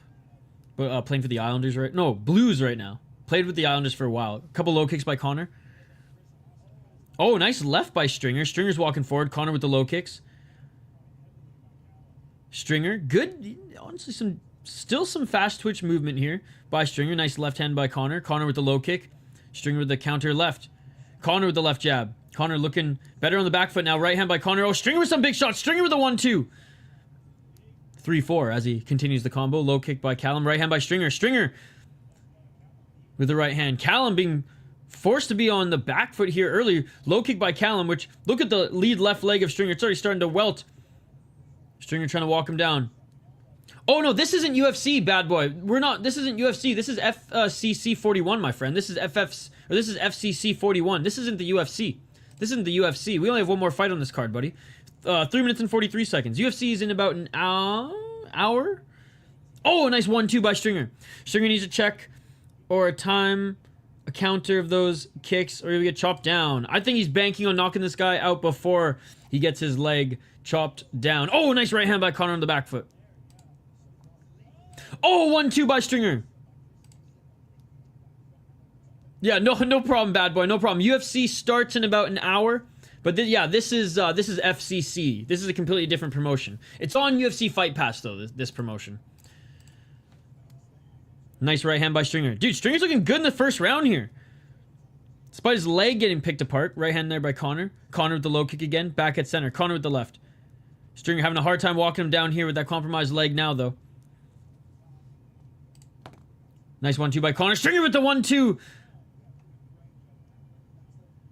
But playing for the Islanders right... No, Blues right now. Played with the Islanders for a while. A couple low kicks by Connor. Oh, nice left by Stringer. Stringer's walking forward. Connor with the low kicks. Stringer. Good. Honestly, still some fast twitch movement here by Stringer. Nice left hand by Connor. Connor with the low kick. Stringer with the counter left. Connor with the left jab. Connor looking better on the back foot now. Right hand by Connor. Oh, Stringer with some big shots. Stringer with the 1-2. 3-4 as he continues the combo. Low kick by Callum. Right hand by Stringer. Stringer with the right hand. Callum being forced to be on the back foot here earlier. Low kick by Callum, which look at the lead left leg of Stringer. It's already starting to welt. Stringer trying to walk him down. Oh no, this isn't UFC, bad boy. This isn't UFC. This is FCC 41, my friend. This is FCC 41. This isn't the UFC. This isn't the UFC. We only have one more fight on this card, buddy. 3 minutes and 43 seconds. UFC is in about an hour. Oh, a nice 1-2 by Stringer. Stringer needs a check or a time, a counter of those kicks, or he'll get chopped down. I think he's banking on knocking this guy out before he gets his leg chopped down. Oh, nice right hand by Conor on the back foot. Oh, 1-2 by Stringer. Yeah, no problem, bad boy, no problem. UFC starts in about an hour, but yeah, this is FCC. This is a completely different promotion. It's on UFC Fight Pass though. This promotion. Nice right hand by Stringer. Dude, Stringer's looking good in the first round here. Despite his leg getting picked apart. Right hand there by Conor. Conor with the low kick again. Back at center. Conor with the left. Stringer having a hard time walking him down here with that compromised leg now, though. Nice 1-2 by Conor. Stringer with the 1-2.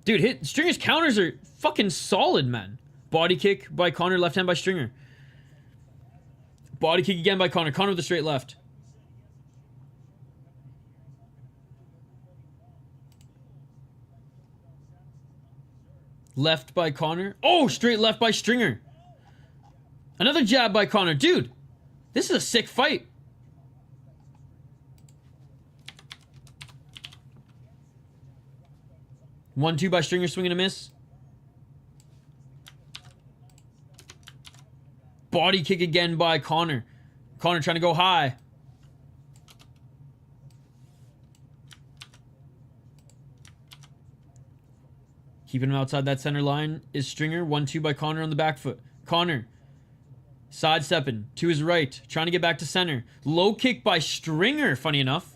Dude, Stringer's counters are fucking solid, man. Body kick by Conor. Left hand by Stringer. Body kick again by Conor. Conor with the straight left. Left by Conor. Oh, straight left by Stringer. Another jab by Conor. Dude, this is a sick fight. One, two by Stringer, swing and a miss. Body kick again by Conor. Conor trying to go high. Keeping him outside that center line is Stringer. 1-2 by Conor on the back foot. Conor sidestepping to his right. Trying to get back to center. Low kick by Stringer, funny enough.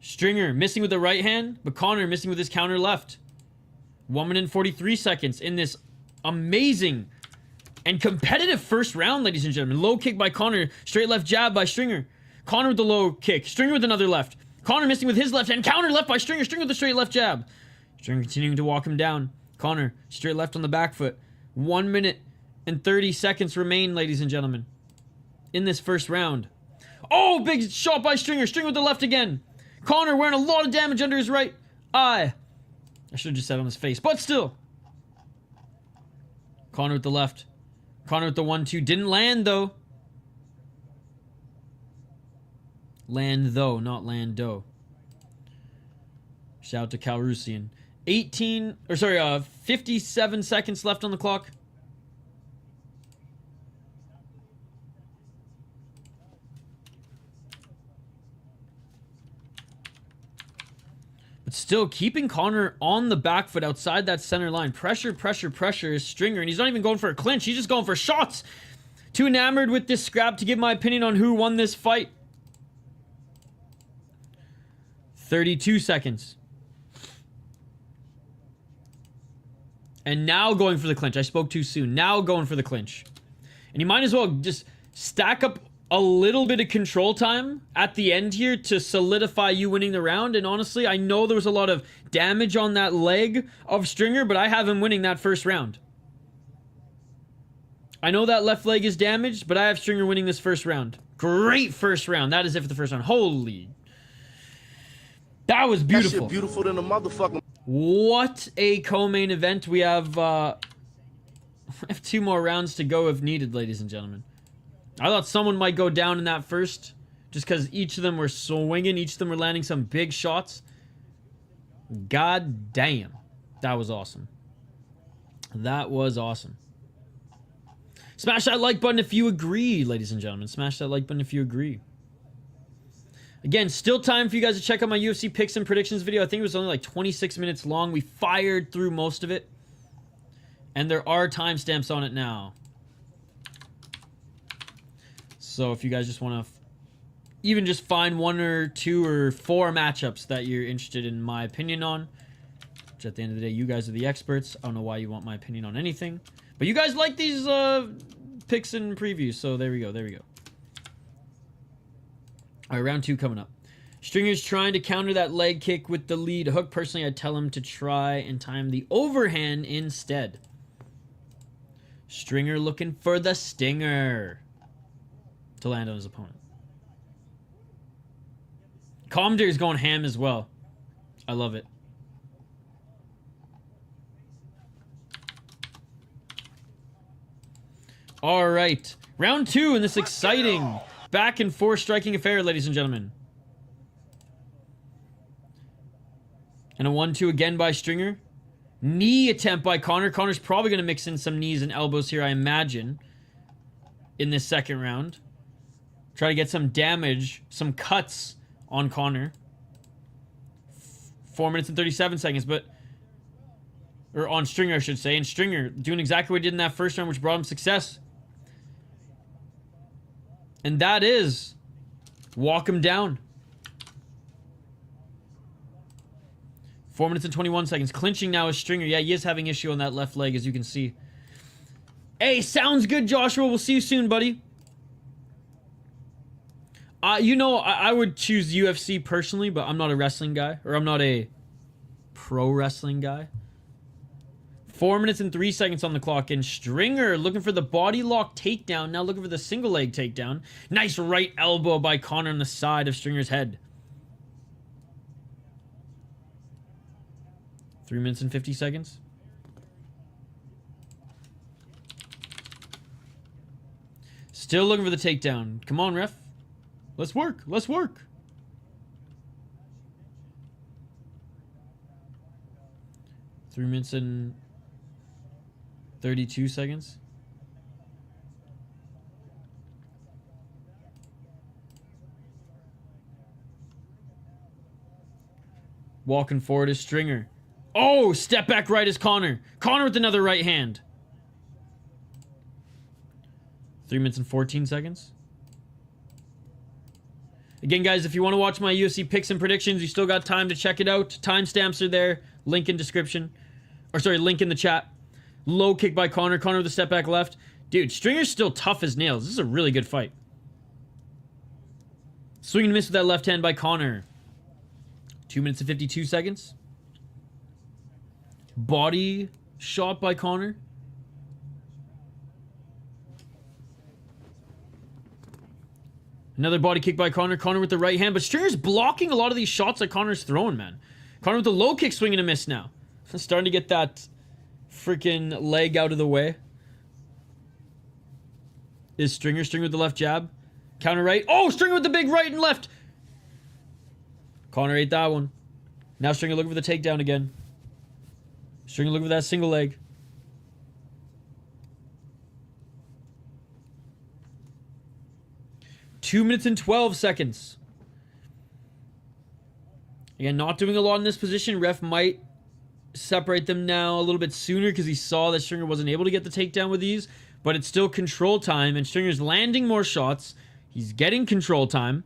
Stringer missing with the right hand, but Conor missing with his counter left. 1 minute and 43 seconds in this amazing and competitive first round, ladies and gentlemen. Low kick by Conor. Straight left jab by Stringer. Conor with the low kick. Stringer with another left. Conor missing with his left hand. Counter left by Stringer. Stringer with the straight left jab. Stringer continuing to walk him down. Conor straight left on the back foot. 1 minute and 30 seconds remain, ladies and gentlemen, in this first round. Oh, big shot by Stringer. Stringer with the left again. Conor wearing a lot of damage under his right eye. I should have just said on his face, but still. Conor with the left. Conor with the 1-2. Didn't land, though. Land, though, not Lando. Shout out to Calrusian. 57 seconds left on the clock. But still keeping Conor on the back foot outside that center line. Pressure, pressure, pressure is Stringer, and he's not even going for a clinch. He's just going for shots. Too enamored with this scrap to give my opinion on who won this fight. 32 seconds. And now going for the clinch. I spoke too soon. Now going for the clinch. And you might as well just stack up a little bit of control time at the end here to solidify you winning the round. And honestly, I know there was a lot of damage on that leg of Stringer, but I have him winning that first round. I know that left leg is damaged, but I have Stringer winning this first round. Great first round. That is it for the first round. Holy. That was beautiful. That shit beautiful than a motherfucking. What a co-main event. We have 2 more rounds to go if needed, ladies and gentlemen. I thought someone might go down in that first, just because each of them were swinging, each of them were landing some big shots. God damn. That was awesome. That was awesome. Smash that like button if you agree, ladies and gentlemen. Smash that like button if you agree. Again, still time for you guys to check out my UFC picks and predictions video. I think it was only like 26 minutes long. We fired through most of it. And there are timestamps on it now. So if you guys just want to even just find 1 or 2 or 4 matchups that you're interested in my opinion on, which at the end of the day, you guys are the experts. I don't know why you want my opinion on anything. But you guys like these picks and previews, so there we go, there we go. All right, round 2 coming up. Stringer's trying to counter that leg kick with the lead hook. Personally, I'd tell him to try and time the overhand instead. Stringer looking for the stinger to land on his opponent. Contender is going ham as well. I love it. All right. Round 2 in this exciting back and forth striking affair, ladies and gentlemen. And a 1-2 again by Stringer. Knee attempt by Conor. Conor's probably going to mix in some knees and elbows here, I imagine, in this second round. Try to get some damage, some cuts on Conor. 4 minutes and 37 seconds, but... Or on Stringer, I should say. And Stringer doing exactly what he did in that first round, which brought him success. And that is... walk him down. 4 minutes and 21 seconds. Clinching now is Stringer. Yeah, he is having issue on that left leg, as you can see. Hey, sounds good, Joshua. We'll see you soon, buddy. You know, I would choose UFC personally, but I'm not a wrestling guy. Or I'm not a pro wrestling guy. 4 minutes and 3 seconds on the clock. And Stringer looking for the body lock takedown. Now looking for the single leg takedown. Nice right elbow by Conor on the side of Stringer's head. 3 minutes and 50 seconds. Still looking for the takedown. Come on, ref. Let's work. Let's work. Three minutes and 32 seconds. Walking forward is Stringer. Oh, step back right is Conor. Conor with another right hand. 3 minutes and 14 seconds. Again, guys, if you want to watch my UFC picks and predictions, you still got time to check it out. Timestamps are there. Link in description. Or sorry, link in the chat. Low kick by Conor. Conor with a step back left. Dude, Stringer's still tough as nails. This is a really good fight. Swing and miss with that left hand by Conor. 2 minutes and 52 seconds. Body shot by Conor. Another body kick by Conor. Conor with the right hand. But Stringer's blocking a lot of these shots that Conor's throwing, man. Conor with the low kick, swing and a miss now. Starting to get that freaking leg out of the way. Is Stringer. Stringer with the left jab. Counter right. Oh, Stringer with the big right and left. Conor ate that one. Now Stringer looking for the takedown again. Stringer looking for that single leg. Two minutes and 12 seconds. Again, not doing a lot in this position. Ref might separate them now a little bit sooner because he saw that Stringer wasn't able to get the takedown with these. But it's still control time, and Stringer's landing more shots. He's getting control time.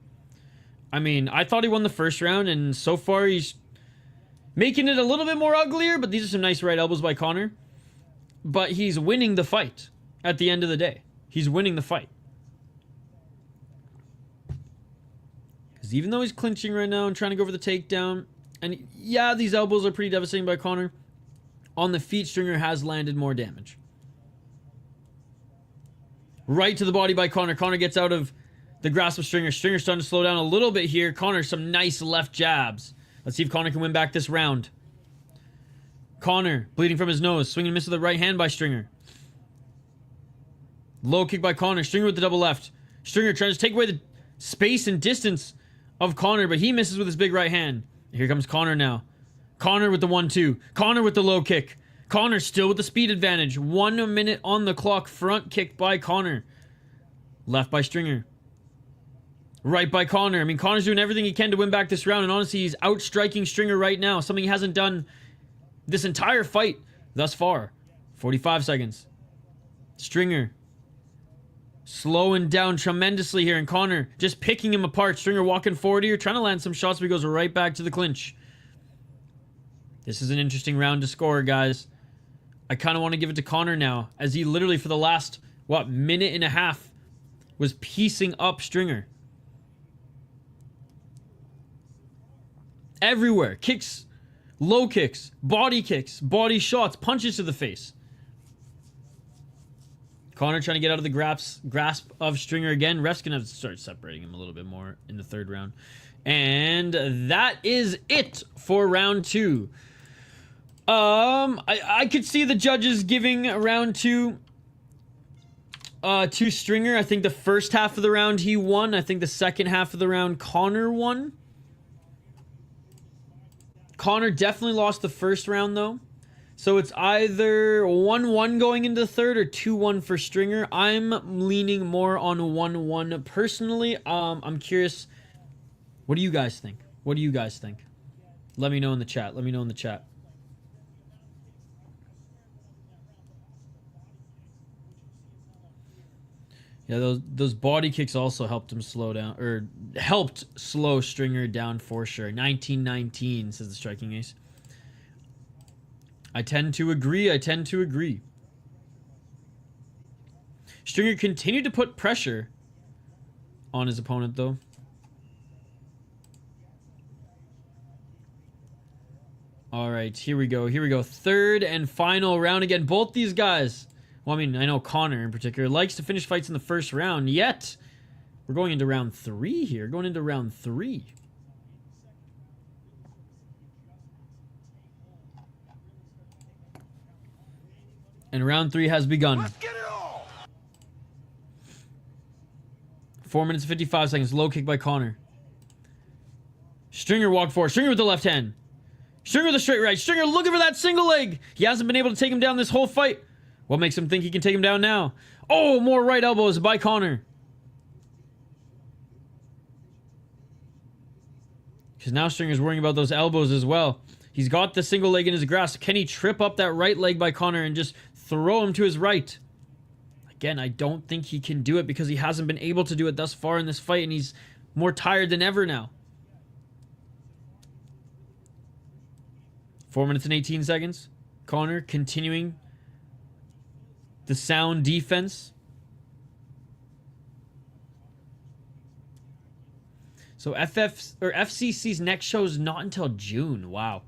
I mean, I thought he won the first round, and so far he's making it a little bit more uglier, but these are some nice right elbows by Conor. But he's winning the fight at the end of the day. He's winning the fight. Because even though he's clinching right now and trying to go for the takedown, and yeah, these elbows are pretty devastating by Conor, on the feet, Stringer has landed more damage. Right to the body by Conor. Conor gets out of the grasp of Stringer. Stringer's starting to slow down a little bit here. Conor, some nice left jabs. Let's see if Conor can win back this round. Conor, bleeding from his nose. Swing and miss with the right hand by Stringer. Low kick by Conor. Stringer with the double left. Stringer trying to take away the space and distance of Conor, but he misses with his big right hand. Here comes Conor now. Conor with the 1-2. Conor with the low kick. Conor still with the speed advantage. 1 minute on the clock. Front kick by Conor. Left by Stringer. Right by Conor. I mean, Conor's doing everything he can to win back this round, and honestly, he's outstriking Stringer right now. Something he hasn't done this entire fight thus far. 45 seconds. Stringer slowing down tremendously here, and Conor just picking him apart. Stringer walking forward here, trying to land some shots, but he goes right back to the clinch. This is an interesting round to score, guys. I kind of want to give it to Conor now, as he literally for the last, minute and a half was piecing up Stringer. Everywhere. Kicks, low kicks, body shots, punches to the face. Conor trying to get out of the grasp of Stringer again. Ref's going to have to start separating him a little bit more in the third round. And that is it for round 2. I could see the judges giving round 2 to Stringer. I think the first half of the round he won. I think the second half of the round Connor won. Connor definitely lost the first round though. So it's either 1-1 going into the third or 2-1 for Stringer. I'm leaning more on 1-1 personally. I'm curious. What do you guys think? What do you guys think? Let me know in the chat. Let me know in the chat. Yeah, those body kicks also helped him slow down, or helped slow Stringer down for sure. 19-19, says the Striking Ace. I tend to agree. I tend to agree. Stringer continued to put pressure on his opponent, though. All right, here we go. Here we go. Third and final round again. Both these guys, well, I mean, I know Connor in particular likes to finish fights in the first round, yet we're going into round 3 here. Going into round 3. And round 3 has begun. Let's get it on. 4 minutes and 55 seconds. Low kick by Connor. Stringer walked forward. Stringer with the left hand. Stringer with the straight right. Stringer looking for that single leg. He hasn't been able to take him down this whole fight. What makes him think he can take him down now? Oh, more right elbows by Connor. Because now Stringer's worrying about those elbows as well. He's got the single leg in his grasp. Can he trip up that right leg by Connor and just throw him to his right? Again, I don't think he can do it because he hasn't been able to do it thus far in this fight, and he's more tired than ever now. 4 minutes and 18 seconds. Connor continuing the sound defense. So FCC's next show is not until June. Wow.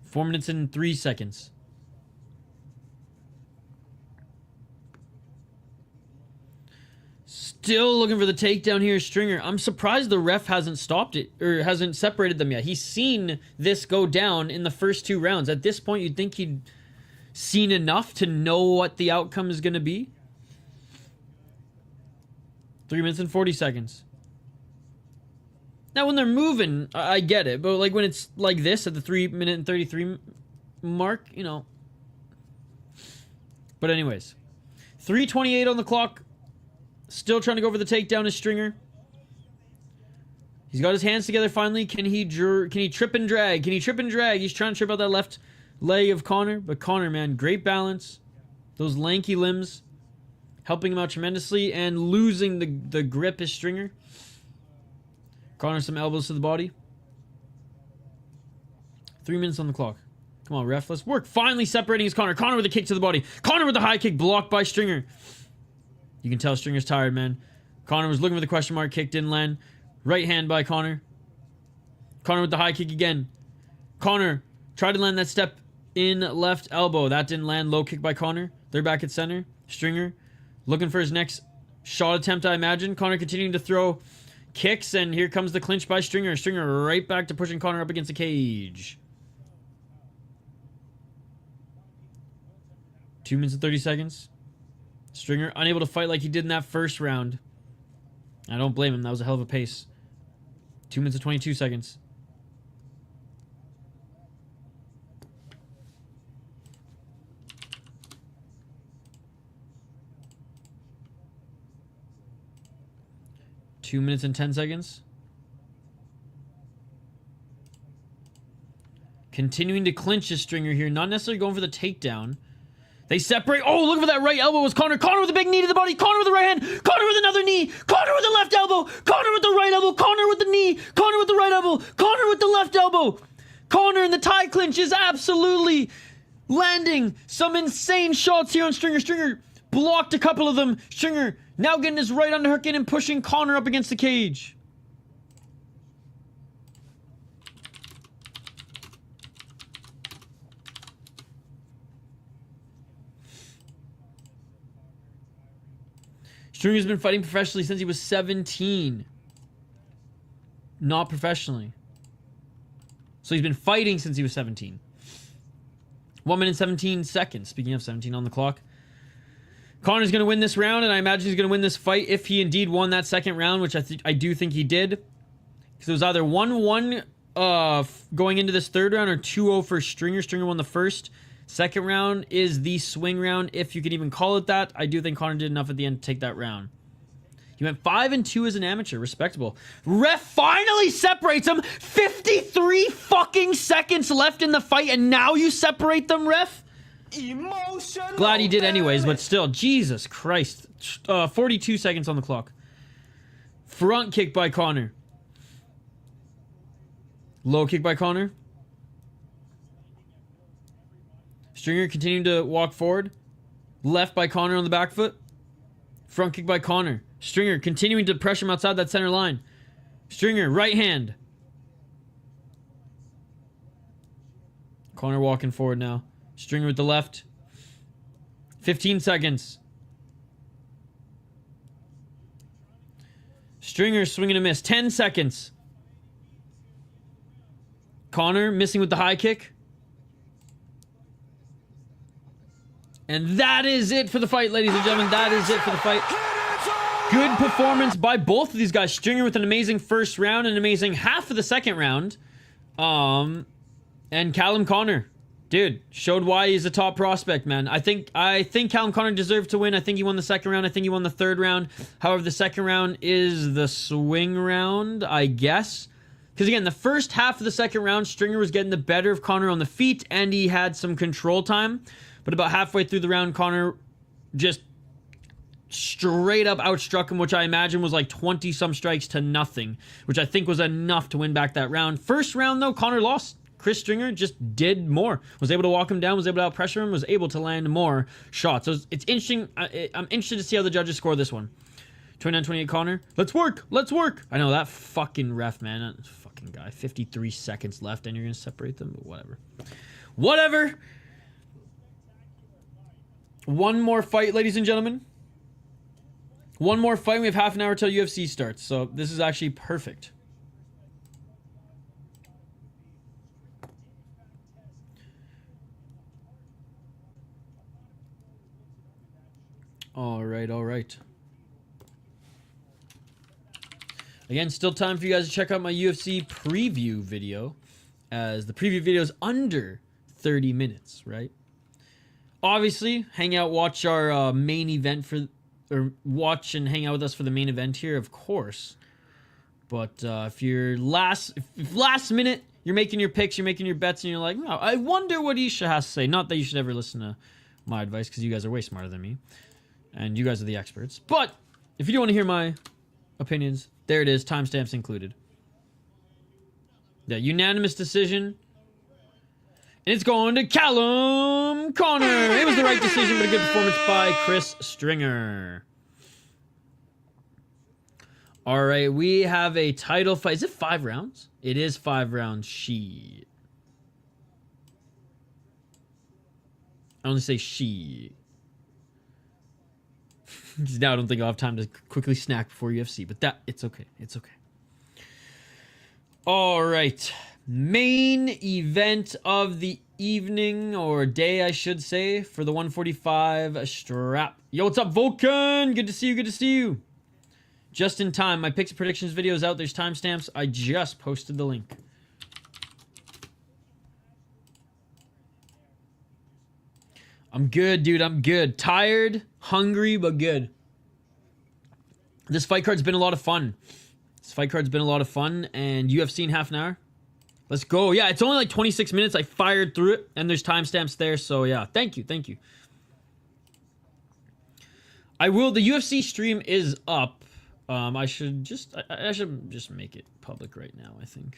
4 minutes and 3 seconds. Still looking for the takedown here, Stringer. I'm surprised the ref hasn't stopped it or hasn't separated them yet. He's seen this go down in the first 2 rounds. At this point, you'd think he'd seen enough to know what the outcome is going to be. 3 minutes and 40 seconds. Now, when they're moving, I get it. But like when it's like this at the 3 minute and 33 mark, you know. But anyways, 3:28 on the clock. Still trying to go for the takedown is Stringer. He's got his hands together finally. Can he trip and drag? Can he trip and drag? He's trying to trip out that left leg of Connor. But Connor, man, great balance. Those lanky limbs helping him out tremendously. And losing the grip is Stringer. Connor, some elbows to the body. 3 minutes on the clock. Come on, ref. Let's work. Finally separating his Connor. Connor with a kick to the body. Connor with the high kick blocked by Stringer. You can tell Stringer's tired, man. Connor was looking for the question mark. Kick didn't land. Right hand by Connor. Connor with the high kick again. Connor tried to land that step in left elbow. That didn't land. Low kick by Connor. They're back at center. Stringer looking for his next shot attempt, I imagine. Connor continuing to throw kicks, and here comes the clinch by Stringer. Stringer right back to pushing Connor up against the cage. 2 minutes and 30 seconds. Stringer unable to fight like he did in that first round. I don't blame him. That was a hell of a pace. 2 minutes and 22 seconds. Two minutes and 10 seconds. Continuing to clinch his Stringer here. Not necessarily going for the takedown. They separate. Oh, look for that right elbow was Connor. Connor with a big knee to the body. Connor with the right hand. Connor with another knee. Connor with the left elbow. Connor with the right elbow. Connor with the knee. Connor with the right elbow. Connor with the left elbow. Connor in the tie clinch is absolutely landing some insane shots here on Stringer. Stringer blocked a couple of them. Stringer now getting his right underhook in and pushing Connor up against the cage. Stringer's been fighting professionally since he was 17. Not professionally. So he's been fighting since he was 17. 1 minute 17 seconds. Speaking of 17 on the clock. Conor's going to win this round, and I imagine he's going to win this fight if he indeed won that second round, which I do think he did. Because it was either 1-1 going into this third round or 2-0 for Stringer. Stringer won the first. Second round is the swing round, if you can even call it that. I do think Conor did enough at the end to take that round. He went 5-2 as an amateur. Respectable. Ref finally separates him. 53 fucking seconds left in the fight, and now you separate them, ref? Emotional Glad he did anyways, but still, Jesus Christ. 42 seconds on the clock. Front kick by Conor. Low kick by Conor. Stringer continuing to walk forward. Left by Conor on the back foot. Front kick by Conor. Stringer continuing to pressure him outside that center line. Stringer, right hand. Conor walking forward now. Stringer with the left. 15 seconds. Stringer swinging a miss. 10 seconds. Conor missing with the high kick. And that is it for the fight, ladies and gentlemen. That is it for the fight. Good performance by both of these guys. Stringer with an amazing first round, an amazing half of the second round. And Callum Conor, dude, showed why he's a top prospect, man. I think Callum Conor deserved to win. I think he won the second round. I think he won the third round. However, the second round is the swing round, I guess. Because again, the first half of the second round, Stringer was getting the better of Conor on the feet, and he had some control time. But about halfway through the round, Conor just straight up outstruck him, which I imagine was like 20-some strikes to nothing, which I think was enough to win back that round. First round, though, Conor lost. Chris Stringer just did more. Was able to walk him down, was able to outpressure him, was able to land more shots. So it's interesting. I'm interested to see how the judges score this one. 29-28 Conor. Let's work. Let's work. I know that fucking ref, man. That fucking guy. 53 seconds left, and you're going to separate them? But whatever. Whatever. One more fight, ladies and gentlemen. One more fight. We have half an hour till UFC starts. So this is actually perfect. All right, all right. Again, still time for you guys to check out my UFC preview video, as the preview video is under 30 minutes, right? Obviously, hang out, watch our main event or watch and hang out with us for the main event here, of course. But if you're last minute, you're making your picks, you're making your bets, and you're like, oh, I wonder what Isha has to say. Not that you should ever listen to my advice, because you guys are way smarter than me, and you guys are the experts. But if you do want to hear my opinions, there it is, timestamps included. Yeah, unanimous decision. And it's going to Callum Conor. It was the right decision, but a good performance by Chris Stringer. All right, we have a title fight. Is it 5 rounds? It is 5 rounds. She. I only say she. Now I don't think I'll have time to quickly snack before UFC, but it's okay. It's okay. All right. Main event of the evening, or day, I should say, for the 145 strap. Yo, what's up, Vulcan? Good to see you. Good to see you. Just in time. My picks and predictions video is out. There's timestamps. I just posted the link. I'm good, dude. I'm good. Tired, hungry, but good. This fight card's been a lot of fun. And UFC in half an hour. Let's go. Yeah, it's only like 26 minutes. I fired through it, and there's timestamps there. So yeah, thank you. I will. The UFC stream is up. I should just make it public right now, I think.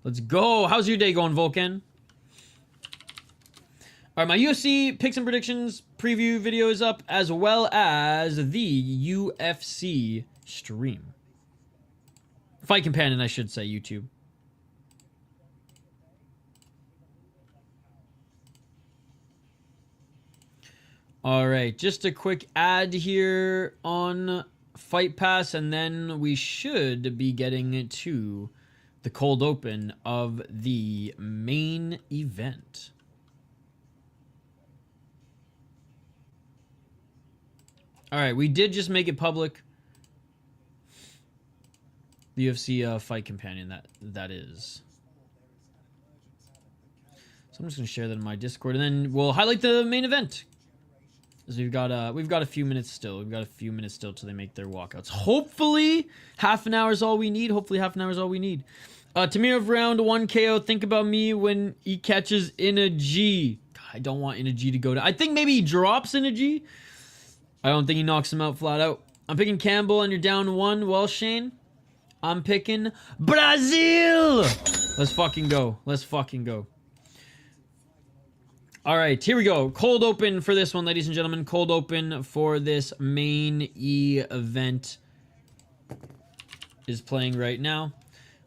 Let's go. How's your day going, Vulcan? All right, my UFC picks and predictions preview video is up, as well as the UFC stream. Fight Companion, I should say, YouTube. All right, just a quick ad here on Fight Pass, and then we should be getting to the cold open of the main event. All right, we did just make it public. The UFC fight companion that is. So I'm just gonna share that in my Discord, and then we'll highlight the main event. Because we've got a few minutes still. We've got a few minutes still till they make their walkouts. Hopefully, half an hour is all we need. Tamir of round 1 KO. Think about me when he catches in a G. God, I don't want in a G to go down. I think maybe he drops in a G. I don't think he knocks him out flat out. I'm picking Campbell, and you're down 1. Well, Shane, I'm picking Brazil. Let's fucking go. All right, here we go. Cold open for this one, ladies and gentlemen. Cold open for this main event is playing right now.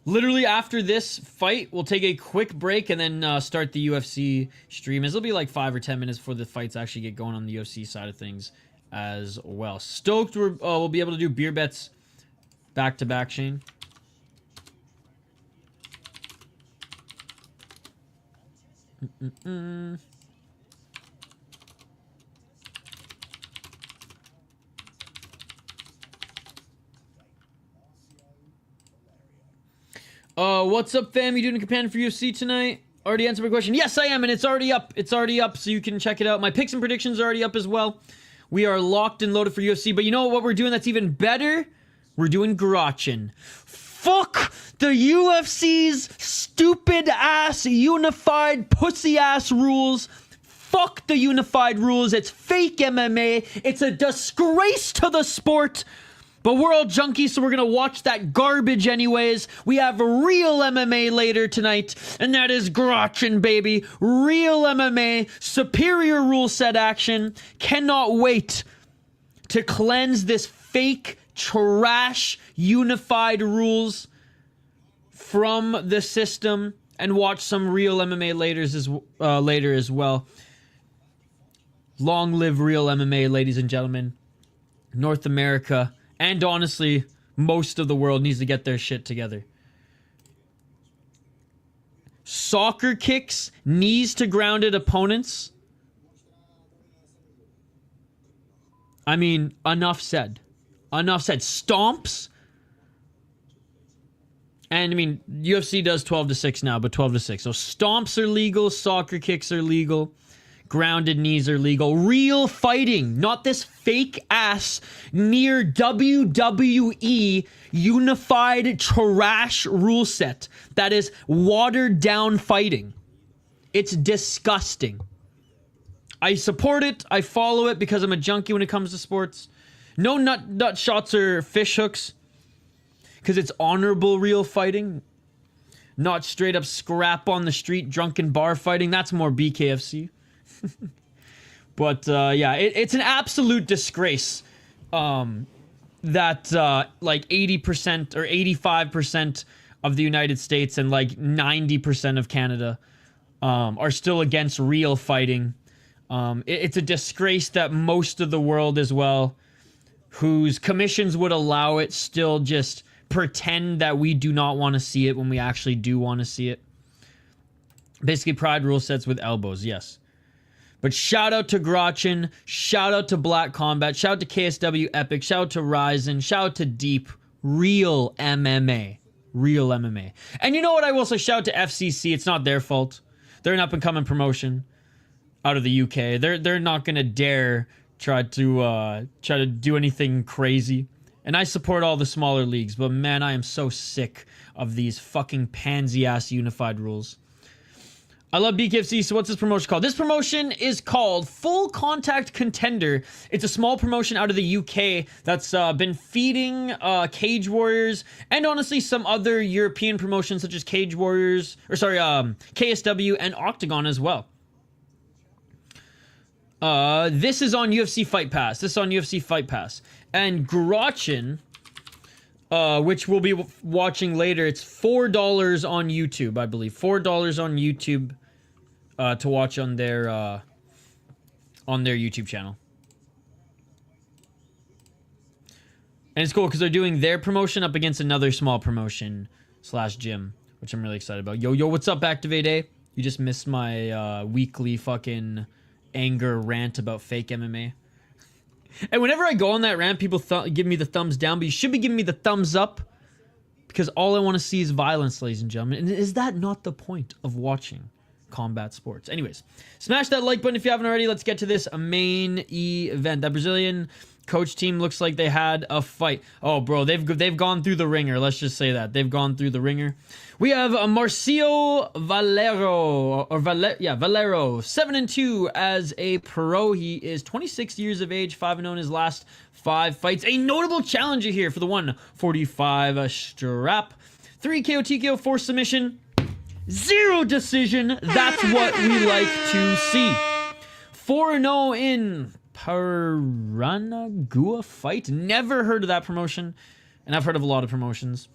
Literally after this fight, we'll take a quick break and then start the UFC stream. It'll be like 5 or 10 minutes before the fights actually get going on the UFC side of things as well. Stoked we'll be able to do beer bets back to back, Shane. What's up, fam? You doing a companion for UFC tonight? Already answered my question. Yes, I am, and it's already up. It's already up, so you can check it out. My picks and predictions are already up as well. We are locked and loaded for UFC, but you know what we're doing that's even better? We're doing Grotchin. Fuck the UFC's stupid ass unified pussy ass rules. Fuck the unified rules. It's fake MMA. It's a disgrace to the sport. But we're all junkies, so we're going to watch that garbage anyways. We have real MMA later tonight, and that is Grotchin, baby. Real MMA, superior rule set action. Cannot wait to cleanse this fake, trash, unified rules from the system and watch some real MMA later as well. Long live real MMA, ladies and gentlemen. North America. And honestly, most of the world needs to get their shit together. Soccer kicks, knees to grounded opponents. I mean, enough said. Enough said. Stomps. And I mean, UFC does 12-6 now, but 12-6. So stomps are legal, soccer kicks are legal. Grounded knees are legal. Real fighting, not this fake ass near WWE unified trash rule set that is watered down fighting. It's disgusting. I support it. I follow it because I'm a junkie when it comes to sports. No nut shots or fish hooks because it's honorable real fighting. Not straight up scrap on the street drunken bar fighting. That's more BKFC. But yeah, it's an absolute disgrace that like 80% or 85% of the United States and like 90% of Canada are still against real fighting. It's a disgrace that most of the world as well, whose commissions would allow it, still just pretend that we do not want to see it when we actually do want to see it. Basically, pride rule sets with elbows, yes. But shout out to Grotchin, shout out to Black Combat, shout out to KSW Epic, shout out to Ryzen, shout out to Deep. Real MMA. Real MMA. And you know what, I will say, shout out to FCC. It's not their fault. They're an up-and-coming promotion out of the UK. They're not gonna dare try to do anything crazy. And I support all the smaller leagues, but man, I am so sick of these fucking pansy-ass unified rules. I love BKFC, so what's this promotion called? This promotion is called Full Contact Contender. It's a small promotion out of the UK that's been feeding Cage Warriors and honestly some other European promotions such as Cage Warriors, KSW and Octagon as well. This is on UFC Fight Pass. And Grotchin, which we'll be watching later, it's $4 on YouTube, I believe. $4 on YouTube to watch on their YouTube channel. And it's cool because they're doing their promotion up against another small promotion / gym, which I'm really excited about. Yo, what's up, Activate A? You just missed my weekly fucking anger rant about fake MMA. And whenever I go on that rant, people give me the thumbs down, but you should be giving me the thumbs up because all I want to see is violence, ladies and gentlemen. And is that not the point of watching combat sports? Anyways, smash that like button if you haven't already. Let's get to this main event. That Brazilian coach team looks like they had a fight. Oh, bro, they've gone through the ringer. Let's just say that they've gone through the ringer. We have a Márcio Valério, Valério, 7-2 as a pro. He is 26 years of age, 5-0 in his last 5 fights. A notable challenger here for the 145 strap. 3 KO TKO, 4 submission, 0 decision. That's what we like to see. 4-0 in Paranagua fight. Never heard of that promotion, and I've heard of a lot of promotions.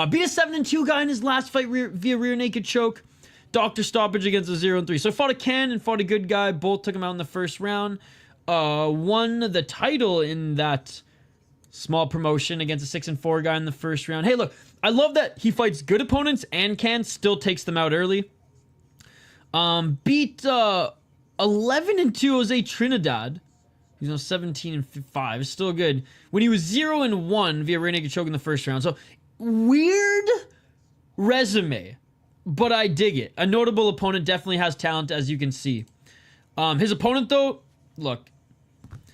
Beat a 7-2 guy in his last fight via rear naked choke. Doctor stoppage against a 0-3. So fought a can and fought a good guy. Both took him out in the first round. Won the title in that small promotion against a 6-4 guy in the first round. Hey, look, I love that he fights good opponents and can still takes them out early. Beat 11-2 Jose Trinidad. He's now 17-5. It's still good. When he was 0-1 via rear naked choke in the first round. So weird resume, but I dig it. A notable opponent, definitely has talent, as you can see. His opponent, though, look,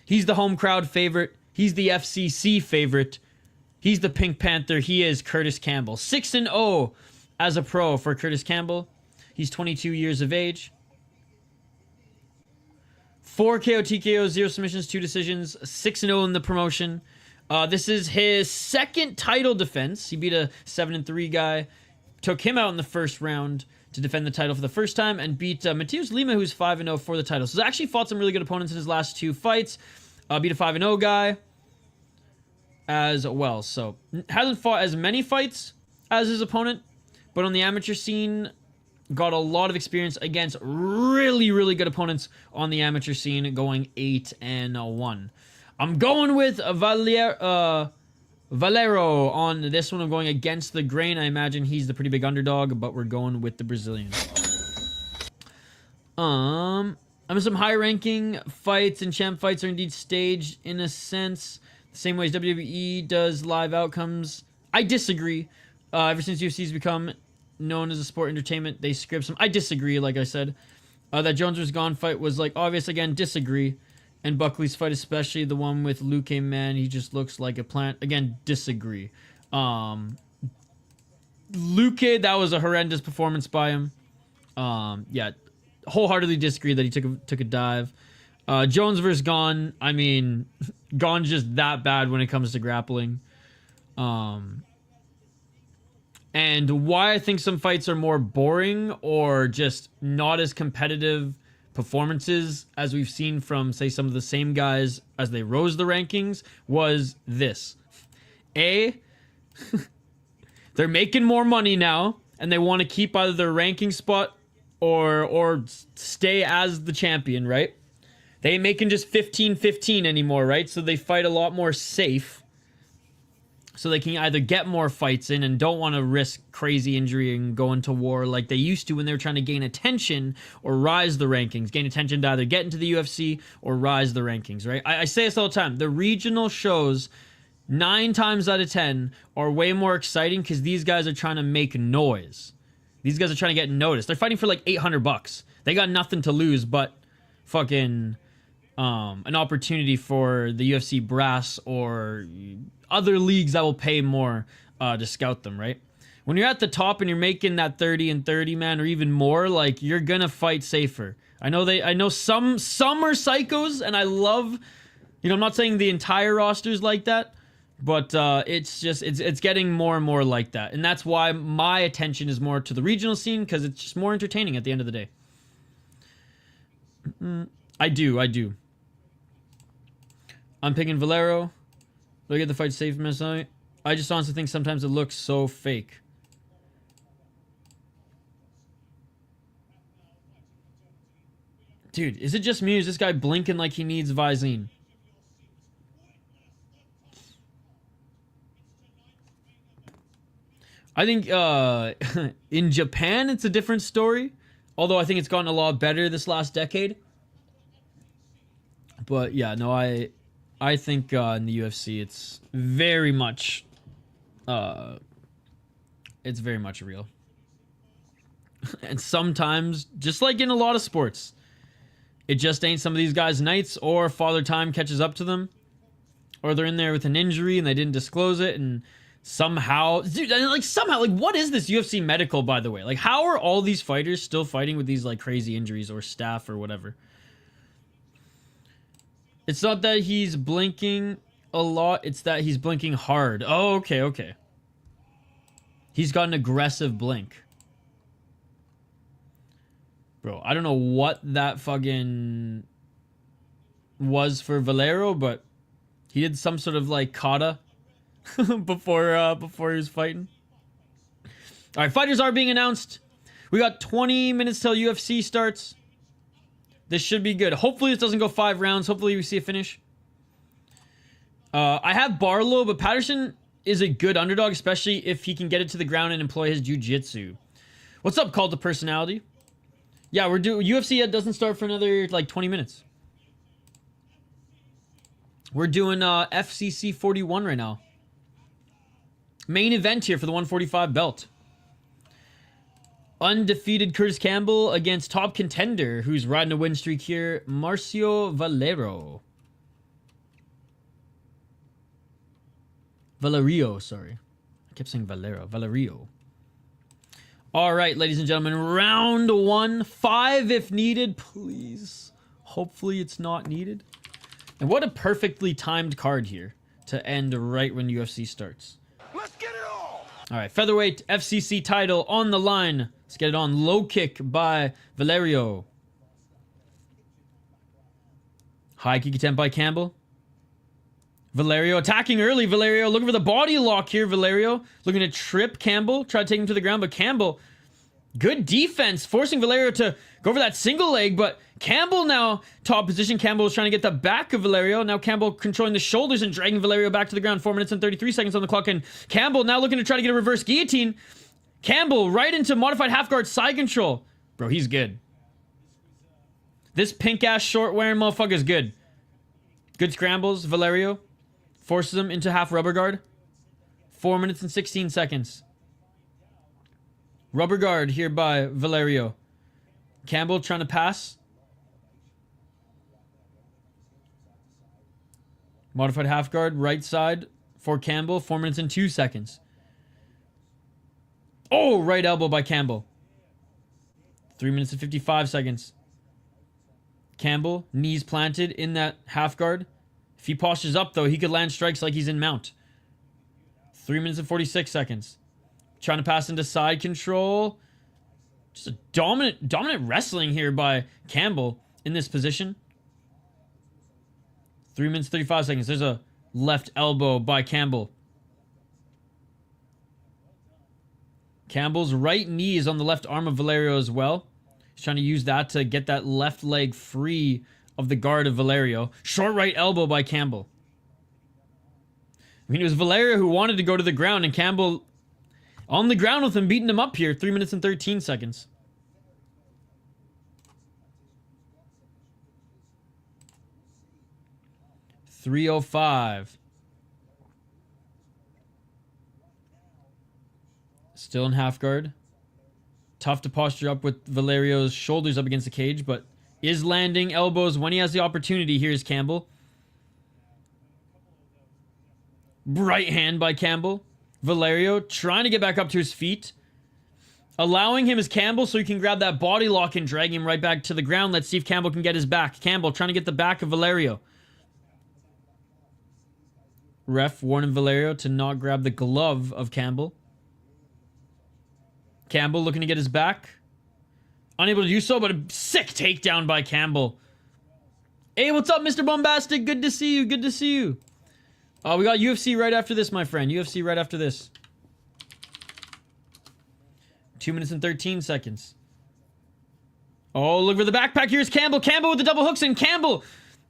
he's the home crowd favorite. He's the FCC favorite. He's the Pink Panther. He is Kurtis Campbell. 6-0 as a pro for Kurtis Campbell. He's 22 years of age. 4 KO TKO, 0 submissions, 2 decisions, 6-0 in the promotion. This is his second title defense. He beat a 7-3 guy, took him out in the first round to defend the title for the first time, and beat Matheus Lima, who's 5-0 for the title. So he's actually fought some really good opponents in his last 2 fights. Beat a 5-0 guy as well. So hasn't fought as many fights as his opponent, but on the amateur scene, got a lot of experience against really, really good opponents on the amateur scene, going 8-1. I'm going with Valério on this one. I'm going against the grain. I imagine he's the pretty big underdog, but we're going with the Brazilian. Some high-ranking fights and champ fights are indeed staged in a sense, the same way as WWE does live outcomes. I disagree. Ever since UFC's become known as a sport entertainment, they script some. I disagree, like I said. That Jones vs. Gone fight was like obvious. Again, disagree. And Buckley's fight, especially the one with Luke, man, he just looks like a plant. Again, disagree. Luke, that was a horrendous performance by him. Yeah, wholeheartedly disagree that he took a dive. Jones vs. Gone, I mean, Gone's just that bad when it comes to grappling. And why I think some fights are more boring or just not as competitive performances as we've seen from, say, some of the same guys as they rose the rankings was this. They're making more money now, and they want to keep either their ranking spot or stay as the champion, right? They ain't making just 15-15 anymore, right? So they fight a lot more safe, so they can either get more fights in and don't want to risk crazy injury and go into war like they used to when they were trying to gain attention or rise the rankings. Gain attention to either get into the UFC or rise the rankings, right? I say this all the time. The regional shows, 9 times out of 10, are way more exciting because these guys are trying to make noise. These guys are trying to get noticed. They're fighting for like $800. They got nothing to lose but fucking an opportunity for the UFC brass or other leagues that will pay more to scout them, right? When you're at the top and you're making that 30 and 30, man, or even more, like, you're gonna fight safer. I know some are psychos, and I love, I'm not saying the entire roster's like that, but it's getting more and more like that. And that's why my attention is more to the regional scene, because it's just more entertaining at the end of the day. I do. I'm picking Valério. Look at the fight safe miss out. I just honestly think sometimes it looks so fake. Dude, is it just me or is this guy blinking like he needs Visine? I think in Japan it's a different story. Although I think it's gotten a lot better this last decade. But yeah, no, I think in the UFC, it's very much real. And sometimes, just like in a lot of sports, it just ain't some of these guys' nights, or Father Time catches up to them, or they're in there with an injury and they didn't disclose it, and somehow, dude, like what is this UFC medical, by the way? Like, how are all these fighters still fighting with these like crazy injuries, or staff or whatever? It's not that he's blinking a lot, it's that he's blinking hard. Oh, okay. He's got an aggressive blink. Bro, I don't know what that fucking was for Valério, but he did some sort of like kata before he was fighting. All right, fighters are being announced. We got 20 minutes till UFC starts. This should be good. Hopefully this doesn't go 5 rounds. Hopefully we see a finish. I have Barlow, but Patterson is a good underdog, especially if he can get it to the ground and employ his jiu-jitsu. What's up, Cult of Personality? Yeah, we're doing UFC. Doesn't start for another like 20 minutes. We're doing FCC 41 right now. Main event here for the 145 belt. Undefeated Kurtis Campbell against top contender who's riding a win streak here, Márcio Valério. Valério, sorry. I kept saying Valério. All right, ladies and gentlemen, round 1, 5 if needed, please. Hopefully it's not needed. And what a perfectly timed card here to end right when UFC starts. Let's get it all! All right, Featherweight FCC title on the line. Let's get it on. Low kick by Valério. High kick attempt by Campbell. Valério attacking early. Valério looking for the body lock here. Valério looking to trip Campbell. Try to take him to the ground, but Campbell, good defense, forcing Valério to go for that single leg, but Campbell now top position. Campbell is trying to get the back of Valério. Now Campbell controlling the shoulders and dragging Valério back to the ground. 4 minutes and 33 seconds on the clock, and Campbell now looking to try to get a reverse guillotine. Campbell right into modified half guard side control. Bro, he's good. This pink ass short wearing motherfucker is good. Good scrambles. Valério forces him into half rubber guard. 4 minutes and 16 seconds. Rubber guard here by Valério. Campbell trying to pass. Modified half guard, right side for Campbell. 4 minutes and 2 seconds. Oh, right elbow by Campbell. 3 minutes and 55 seconds. Campbell, knees planted in that half guard. If he postures up, though, he could land strikes like he's in mount. 3 minutes and 46 seconds. Trying to pass into side control. Just a dominant wrestling here by Campbell in this position. 3 minutes 35 seconds. There's a left elbow by Campbell. Campbell's right knee is on the left arm of Valério as well. He's trying to use that to get that left leg free of the guard of Valério. Short right elbow by Campbell. I mean, it was Valério who wanted to go to the ground, and Campbell on the ground with him, beating him up here. 3 minutes and 13 seconds. .305. Still in half guard. Tough to posture up with Valério's shoulders up against the cage, but is landing elbows when he has the opportunity. Here's Campbell. Right hand by Campbell. Valério trying to get back up to his feet. Allowing him as Campbell so he can grab that body lock and drag him right back to the ground. Let's see if Campbell can get his back. Campbell trying to get the back of Valério. Ref warning Valério to not grab the glove of Campbell. Campbell looking to get his back. Unable to do so, but a sick takedown by Campbell. Hey, what's up, Mr. Bombastic? Good to see you. Good to see you. We got UFC right after this, my friend. UFC right after this. 2 minutes and 13 seconds. Oh, look for the backpack. Here's Campbell. Campbell with the double hooks, and Campbell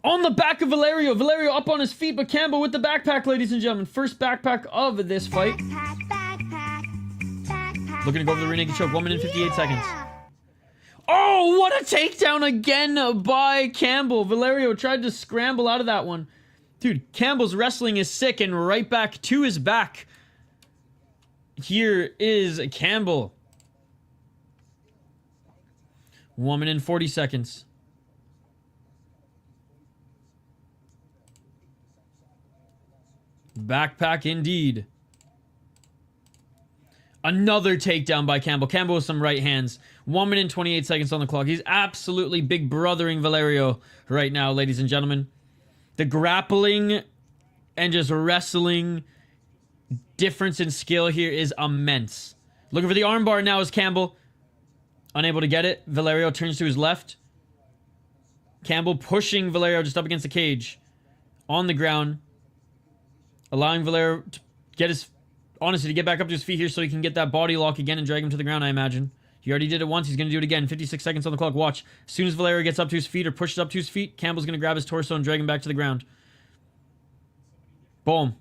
on the back of Valério. Valério up on his feet, but Campbell with the backpack, ladies and gentlemen. First backpack of this fight. Looking to go over the rear naked choke. 1 minute and 58 seconds. Oh, what a takedown again by Campbell. Valério tried to scramble out of that one. Dude, Campbell's wrestling is sick, and right back to his back. Here is Campbell. 1 minute and 40 seconds. Backpack indeed. Another takedown by Campbell. Campbell with some right hands. 1 minute and 28 seconds on the clock. He's absolutely big brothering Valério right now, ladies and gentlemen. The grappling and just wrestling difference in skill here is immense. Looking for the armbar now is Campbell. Unable to get it. Valério turns to his left. Campbell pushing Valério just up against the cage. On the ground. Allowing Valério to get his... Honestly, to get back up to his feet here so he can get that body lock again and drag him to the ground, I imagine. He already did it once. He's going to do it again. 56 seconds on the clock. Watch. As soon as Valério gets up to his feet or pushes up to his feet, Campbell's going to grab his torso and drag him back to the ground. Boom.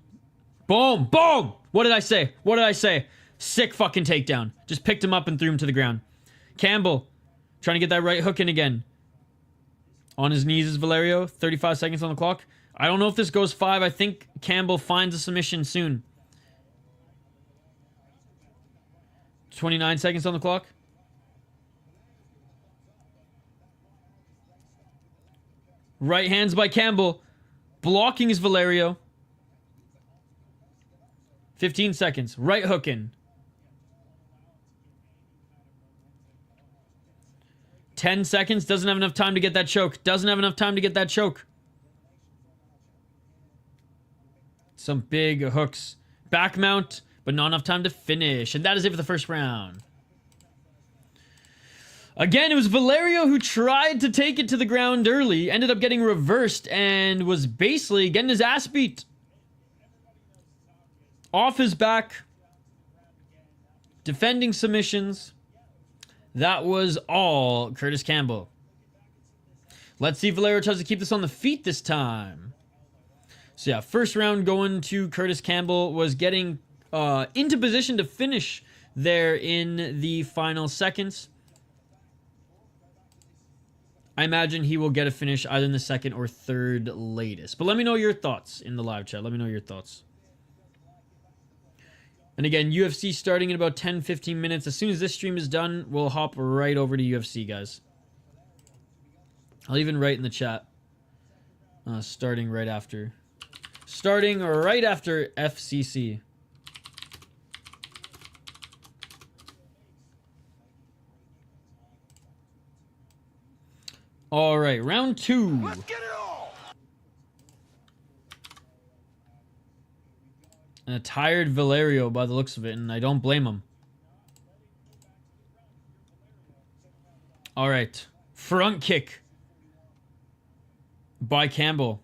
Boom. Boom! What did I say? What did I say? Sick fucking takedown. Just picked him up and threw him to the ground. Campbell trying to get that right hook in again. On his knees is Valério. 35 seconds on the clock. I don't know if this goes 5. I think Campbell finds a submission soon. 29 seconds on the clock. Right hands by Campbell. Blocking is Valério. 15 seconds. Right hook in. 10 seconds. Doesn't have enough time to get that choke. Doesn't have enough time to get that choke. Some big hooks. Back mount, but not enough time to finish. And that is it for the first round. Again, it was Valério who tried to take it to the ground early. Ended up getting reversed and was basically getting his ass beat. Off his back. Defending submissions. That was all Kurtis Campbell. Let's see if Valério tries to keep this on the feet this time. So yeah, first round going to Kurtis Campbell, was getting into position to finish there in the final seconds. I imagine he will get a finish either in the second or third latest. But let me know your thoughts in the live chat. Let me know your thoughts. And again, UFC starting in about 10-15 minutes. As soon as this stream is done, we'll hop right over to UFC, guys. I'll even write in the chat. Starting right after. Starting right after FCC. All right, round 2. Let's get it on! And a tired Valério by the looks of it, and I don't blame him. All right, front kick by Campbell.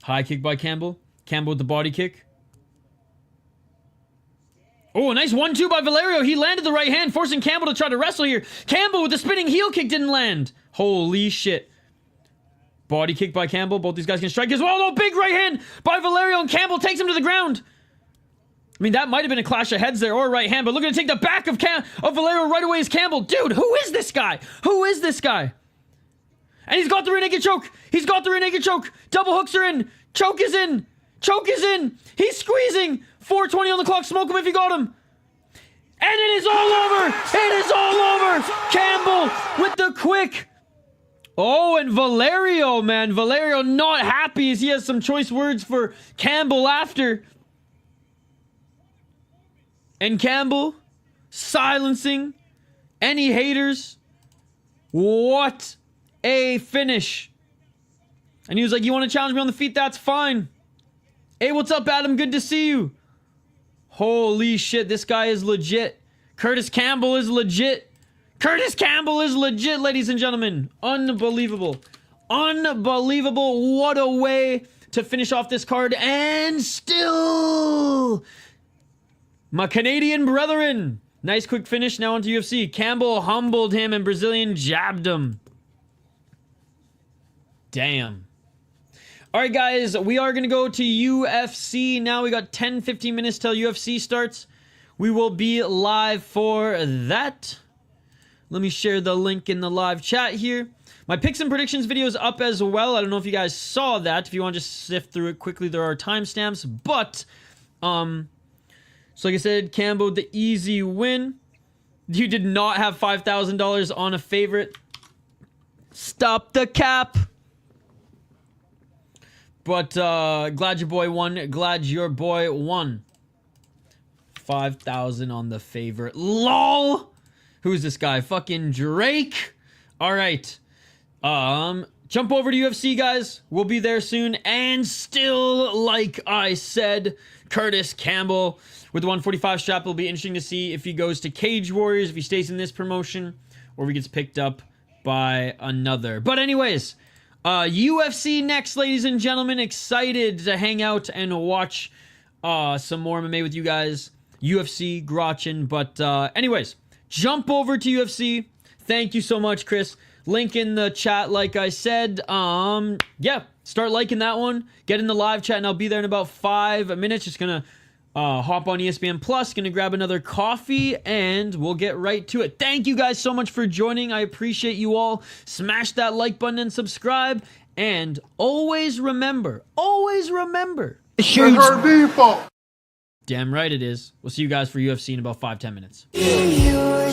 High kick by Campbell. Campbell with the body kick. Oh, a nice 1-2 by Valério. He landed the right hand, forcing Campbell to try to wrestle here. Campbell with the spinning heel kick didn't land. Holy shit. Body kick by Campbell. Both these guys can strike as well. Oh, big right hand by Valério, and Campbell takes him to the ground. I mean, that might have been a clash of heads there, or a right hand, but looking to take the back of Valério right away is Campbell. Dude, who is this guy? Who is this guy? And he's got the rear naked choke. He's got the rear naked choke. Double hooks are in. Choke is in. Choke is in. He's squeezing. 4:20 on the clock. Smoke him if you got him. And it is all over. It is all over. Campbell with the quick. Oh, and Valério, man. Valério not happy as he has some choice words for Campbell after. And Campbell silencing any haters. What a finish. And he was like, you want to challenge me on the feet? That's fine. Hey, what's up, Adam? Good to see you. Holy shit, this guy is legit. Kurtis Campbell is legit. Kurtis Campbell is legit, ladies and gentlemen. Unbelievable. Unbelievable. What a way to finish off this card. And still, my Canadian brethren. Nice quick finish. Now onto UFC. Campbell humbled him and Brazilian jabbed him. Damn. All right, guys, we are going to go to UFC now. We got 10-15 minutes till UFC starts. We will be live for that. Let me share the link in the live chat here. My picks and predictions video is up as well. I don't know if you guys saw that. If you want to just sift through it quickly, there are timestamps. But, so like I said, Campbell, the easy win. You did not have $5,000 on a favorite. Stop the cap. But, glad your boy won. Glad your boy won. 5,000 on the favorite. LOL! Who's this guy? Fucking Drake? Alright. Jump over to UFC, guys. We'll be there soon. And still, like I said, Kurtis Campbell with the 145 strap. It'll be interesting to see if he goes to Cage Warriors, if he stays in this promotion, or if he gets picked up by another. But anyways, UFC next, ladies and gentlemen. Excited to hang out and watch some more MMA with you guys. UFC, Grotchin. But anyways, jump over to UFC. Thank you so much, Chris. Link in the chat, like I said. Yeah, start liking that one. Get in the live chat, and I'll be there in about 5 minutes. Just gonna hop on ESPN Plus, gonna grab another coffee, and we'll get right to it. Thank you guys so much for joining. I appreciate you all. Smash that like button and subscribe. And always remember, damn right it is. We'll see you guys for UFC in about 5-10 minutes. Yeah.